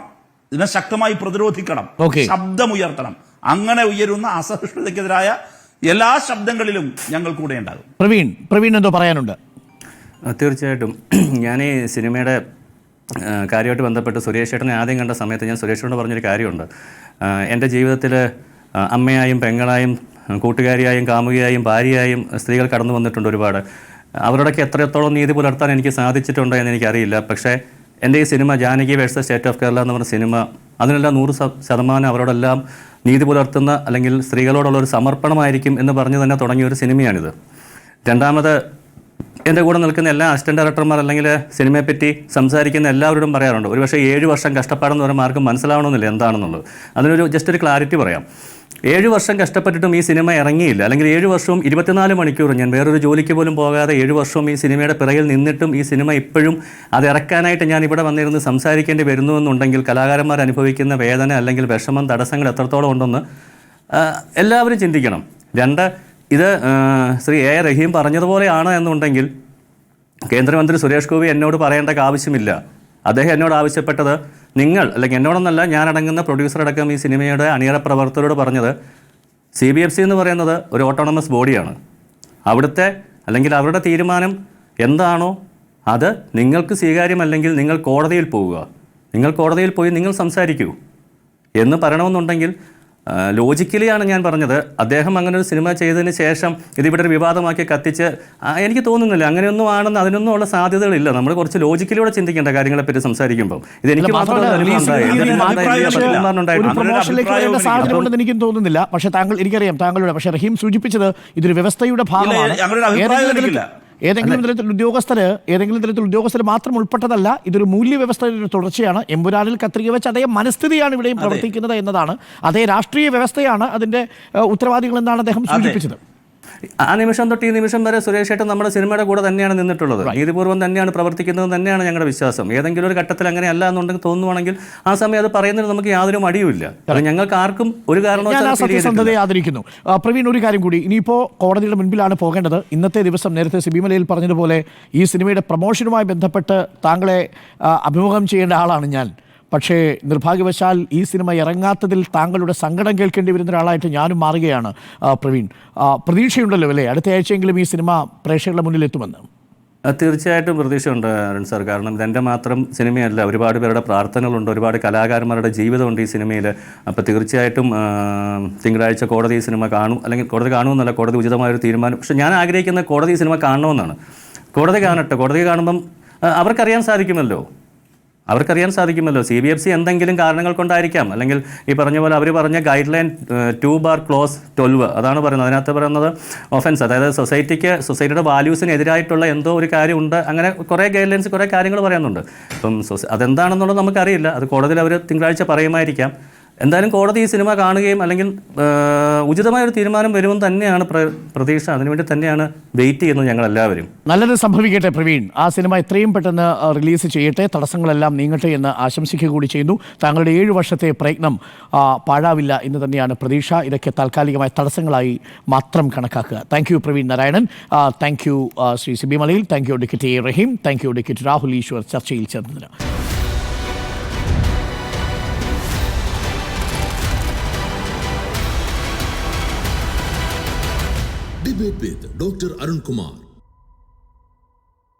ഇതിനെ ശക്തമായി പ്രതിരോധിക്കണം, ശബ്ദമുയർത്തണം. അങ്ങനെ ഉയരുന്ന അസഹിഷ്ണുതയ്ക്കെതിരായ എല്ലാ ശബ്ദങ്ങളിലും ഞങ്ങൾ കൂടെ ഉണ്ടാകും. പ്രവീൺ എന്തോ പറയാനുണ്ട്? തീർച്ചയായിട്ടും. ഞാൻ ഈ സിനിമയുടെ കാര്യമായിട്ട് ബന്ധപ്പെട്ട് സുരേഷ് ചേട്ടനെ ആദ്യം കണ്ട സമയത്ത് ഞാൻ സുരേഷിനോട് പറഞ്ഞൊരു കാര്യമുണ്ട്. എൻ്റെ ജീവിതത്തിൽ അമ്മയായും പെങ്ങളായും കൂട്ടുകാരിയായും കാമുകിയായും ഭാര്യയായും സ്ത്രീകൾ കടന്നു വന്നിട്ടുണ്ട് ഒരുപാട്. അവരോടൊക്കെ എത്രത്തോളം നീതി പുലർത്താൻ എനിക്ക് സാധിച്ചിട്ടുണ്ടോ എന്ന് എനിക്കറിയില്ല. പക്ഷേ എൻ്റെ ഈ cinema Janaki versus state of Kerala എന്ന് പറഞ്ഞ സിനിമ, അതിനെല്ലാം 100% അവരോടെല്ലാം നീതി പുലർത്തുന്ന അല്ലെങ്കിൽ സ്ത്രീകളോടുള്ള ഒരു സമർപ്പണമായിരിക്കും എന്ന് പറഞ്ഞു തന്നെ തുടങ്ങിയ ഒരു സിനിമയാണിത്. രണ്ടാമത്, എൻ്റെ കൂടെ നിൽക്കുന്ന എല്ലാ അസിസ്റ്റന്റ് ഡയറക്ടർമാർ അല്ലെങ്കിൽ സിനിമയെപ്പറ്റി സംസാരിക്കുന്ന എല്ലാവരോടും പറയാറുണ്ട്, ഒരുപക്ഷെ 7 വർഷം കഷ്ടപ്പാടെന്ന് പറയുമ്പോൾ ആർക്കും മനസ്സിലാവണമെന്നില്ല എന്താണെന്നുള്ളത്. അതിനൊരു ജസ്റ്റ് ഒരു ക്ലാരിറ്റി പറയാം. 7 വർഷം കഷ്ടപ്പെട്ടിട്ടും ഈ സിനിമ ഇറങ്ങിയില്ല, അല്ലെങ്കിൽ 7 വർഷവും 24 മണിക്കൂറും ഞാൻ വേറൊരു ജോലിക്ക് പോലും പോകാതെ 7 വർഷവും ഈ സിനിമയുടെ പിറകിൽ നിന്നിട്ടും ഈ സിനിമ ഇപ്പോഴും അത് ഇറക്കാനായിട്ട് ഞാൻ ഇവിടെ വന്നിരുന്ന് സംസാരിക്കേണ്ടി വരുന്നുവെന്നുണ്ടെങ്കിൽ കലാകാരന്മാർ അനുഭവിക്കുന്ന വേദന അല്ലെങ്കിൽ വിഷമം, തടസ്സങ്ങൾ എത്രത്തോളം ഉണ്ടെന്ന് എല്ലാവരും ചിന്തിക്കണം. 2, ഇത് ശ്രീ എ റഹീം പറഞ്ഞതുപോലെയാണ് എന്നുണ്ടെങ്കിൽ കേന്ദ്രമന്ത്രി സുരേഷ് ഗോപി എന്നോട് പറയേണ്ട ആവശ്യമില്ല. അദ്ദേഹം എന്നോട് ആവശ്യപ്പെട്ടത്, നിങ്ങൾ അല്ലെങ്കിൽ എന്നോടൊന്നല്ല, ഞാനടങ്ങുന്ന പ്രൊഡ്യൂസർ അടക്കം ഈ സിനിമയുടെ അണിയറ പ്രവർത്തകരോട് പറഞ്ഞത്, CBFC എന്ന് പറയുന്നത് ഒരു ഓട്ടോണമസ് ബോഡിയാണ്. അവിടുത്തെ അല്ലെങ്കിൽ അവരുടെ തീരുമാനം എന്താണോ അത് നിങ്ങൾക്ക് സ്വീകാര്യമല്ലെങ്കിൽ നിങ്ങൾ കോടതിയിൽ പോവുക, നിങ്ങൾ കോടതിയിൽ പോയി നിങ്ങൾ സംസാരിക്കൂ എന്ന് പറയണമെന്നുണ്ടെങ്കിൽ ലോജിക്കലിയാണ് ഞാൻ പറഞ്ഞത്. അദ്ദേഹം അങ്ങനെ ഒരു സിനിമ ചെയ്തതിന് ശേഷം ഇതിവിടെ ഒരു വിവാദമാക്കി കത്തിച്ച് എനിക്ക് തോന്നുന്നില്ല അങ്ങനെയൊന്നും ആണെന്ന്, അതിനൊന്നും ഉള്ള സാധ്യതകളില്ല. നമ്മൾ കുറച്ച് ലോജിക്കലിയോടെ ചിന്തിക്കേണ്ട കാര്യങ്ങളെ പറ്റി സംസാരിക്കുമ്പോൾ ഇത് എനിക്ക് എനിക്കും തോന്നുന്നില്ല. പക്ഷേ എനിക്കറിയാം താങ്കളുടെ, പക്ഷേ റഹീം സൂചിപ്പിച്ചത് ഇതൊരു വ്യവസ്ഥയുടെ ഭാഗമാണ്. ഏതെങ്കിലും തരത്തിൽ ഉദ്യോഗസ്ഥർ മാത്രം ഉൾപ്പെട്ടതല്ല, ഇതൊരു മൂല്യവ്യവസ്ഥയുടെ തുടർച്ചയാണ്. എമ്പുരാനിൽ കത്രിക വെച്ച് അതേ മനസ്ഥിതിയാണ് ഇവിടെയും പ്രവർത്തിക്കുന്നത് എന്നതാണ്, അതേ രാഷ്ട്രീയ വ്യവസ്ഥയാണ് അതിൻ്റെ ഉത്തരവാദികൾ എന്നാണ് അദ്ദേഹം സൂചിപ്പിച്ചത്. ആ നിമിഷം തൊട്ട് ഈ നിമിഷം വരെ സുരേഷ് ഏട്ടൻ നമ്മുടെ സിനിമയുടെ കൂടെ തന്നെയാണ് നിന്നിട്ടുള്ളത്, നീതിപൂർവ്വം തന്നെയാണ് പ്രവർത്തിക്കുന്നത് തന്നെയാണ് ഞങ്ങളുടെ വിശ്വാസം. ഏതെങ്കിലും ഒരു ഘട്ടത്തിൽ അങ്ങനെ അല്ല എന്നുണ്ടെങ്കിൽ തോന്നുവാണെങ്കിൽ ആ സമയം അത് പറയുന്നതിന് നമുക്ക് യാതൊരു മടിയുമില്ല. ഞങ്ങൾക്ക് ആർക്കും ഒരു കാരണവശാലും സത്യസന്ധതയെ ആദരിക്കുന്നു. പ്രവീൺ, ഒരു കാര്യം കൂടി, ഇനിയിപ്പോൾ കോടതിയുടെ മുൻപിലാണ് പോകേണ്ടത്. ഇന്നത്തെ ദിവസം നേരത്തെ സിബിമലയിൽ പറഞ്ഞതുപോലെ ഈ സിനിമയുടെ പ്രൊമോഷനുമായി ബന്ധപ്പെട്ട് താങ്കളെ അഭിമുഖം ചെയ്യേണ്ട ആളാണ് ഞാൻ. പക്ഷേ നിർഭാഗ്യവശാൽ ഈ സിനിമ ഇറങ്ങാത്തതിൽ താങ്കളുടെ സങ്കടം കേൾക്കേണ്ടി വരുന്ന ഒരാളായിട്ട് ഞാനും മാറുകയാണ്. പ്രവീൺ, പ്രതീക്ഷയുണ്ടല്ലോ അല്ലേ അടുത്ത ആഴ്ചയെങ്കിലും ഈ സിനിമ പ്രേക്ഷകരുടെ മുന്നിൽ എത്തുമെന്ന്? തീർച്ചയായിട്ടും പ്രതീക്ഷയുണ്ട് അരുൺ സാർ. കാരണം ഇതെൻ്റെ മാത്രം സിനിമയല്ല, ഒരുപാട് പേരുടെ പ്രാർത്ഥനകളുണ്ട്, ഒരുപാട് കലാകാരന്മാരുടെ ജീവിതമുണ്ട് ഈ സിനിമയിൽ. അപ്പോൾ തീർച്ചയായിട്ടും തിങ്കളാഴ്ച കോടതി ഈ സിനിമ കാണും, അല്ലെങ്കിൽ കോടതി കാണുമെന്നല്ല, കോടതി ഉചിതമായൊരു തീരുമാനം. പക്ഷേ ഞാൻ ആഗ്രഹിക്കുന്ന കോടതി ഈ സിനിമ കാണണമെന്നാണ്. കോടതി കാണട്ടെ, കോടതി കാണുമ്പം അവർക്കറിയാൻ സാധിക്കുമല്ലോ CBFC എന്തെങ്കിലും കാരണങ്ങൾ കൊണ്ടായിരിക്കാം, അല്ലെങ്കിൽ ഈ പറഞ്ഞ പോലെ അവർ പറഞ്ഞ ഗൈഡ് ലൈൻ 2/12 അതാണ് പറയുന്നത്. അതിനകത്ത് പറയുന്നത് ഒഫൻസ്, അതായത് സൊസൈറ്റിയുടെ വാല്യൂസിന് എതിരായിട്ടുള്ള എന്തോ ഒരു കാര്യമുണ്ട്. അങ്ങനെ കുറേ ഗൈഡ് ലൈൻസ്, കുറേ കാര്യങ്ങൾ പറയുന്നുണ്ട്. അപ്പം അതെന്താണെന്നുള്ളത് നമുക്കറിയില്ല. അത് കോടതിയിൽ അവർ തിങ്കളാഴ്ച പറയുമായിരിക്കാം. എന്തായാലും കോടതി ഈ സിനിമ കാണുകയും അല്ലെങ്കിൽ ഉചിതമായൊരു തീരുമാനം വരുമെന്ന് തന്നെയാണ് പ്രതീക്ഷ. അതിനുവേണ്ടി തന്നെയാണ് വെയിറ്റ് ചെയ്യുന്നത് ഞങ്ങൾ എല്ലാവരും. നല്ലത് സംഭവിക്കട്ടെ പ്രവീൺ. ആ സിനിമ എത്രയും പെട്ടെന്ന് റിലീസ് ചെയ്യട്ടെ, തടസ്സങ്ങളെല്ലാം നീങ്ങട്ടെ എന്ന് ആശംസിക്കുക കൂടി ചെയ്യുന്നു. താങ്കളുടെ 7 വർഷത്തെ പ്രയത്നം പാഴാവില്ല എന്ന് തന്നെയാണ് പ്രതീക്ഷ. ഇതൊക്കെ താൽക്കാലികമായ തടസ്സങ്ങളായി മാത്രം കണക്കാക്കുക. Thank you Praveen Narayanan. Thank you Shri Sibi Malayil. Thank you advocate A Raheem. Thank you advocate Rahul Easwar ചർച്ചയിൽ ചേർന്നതിന്. Debate with Dr. Arun Kumar.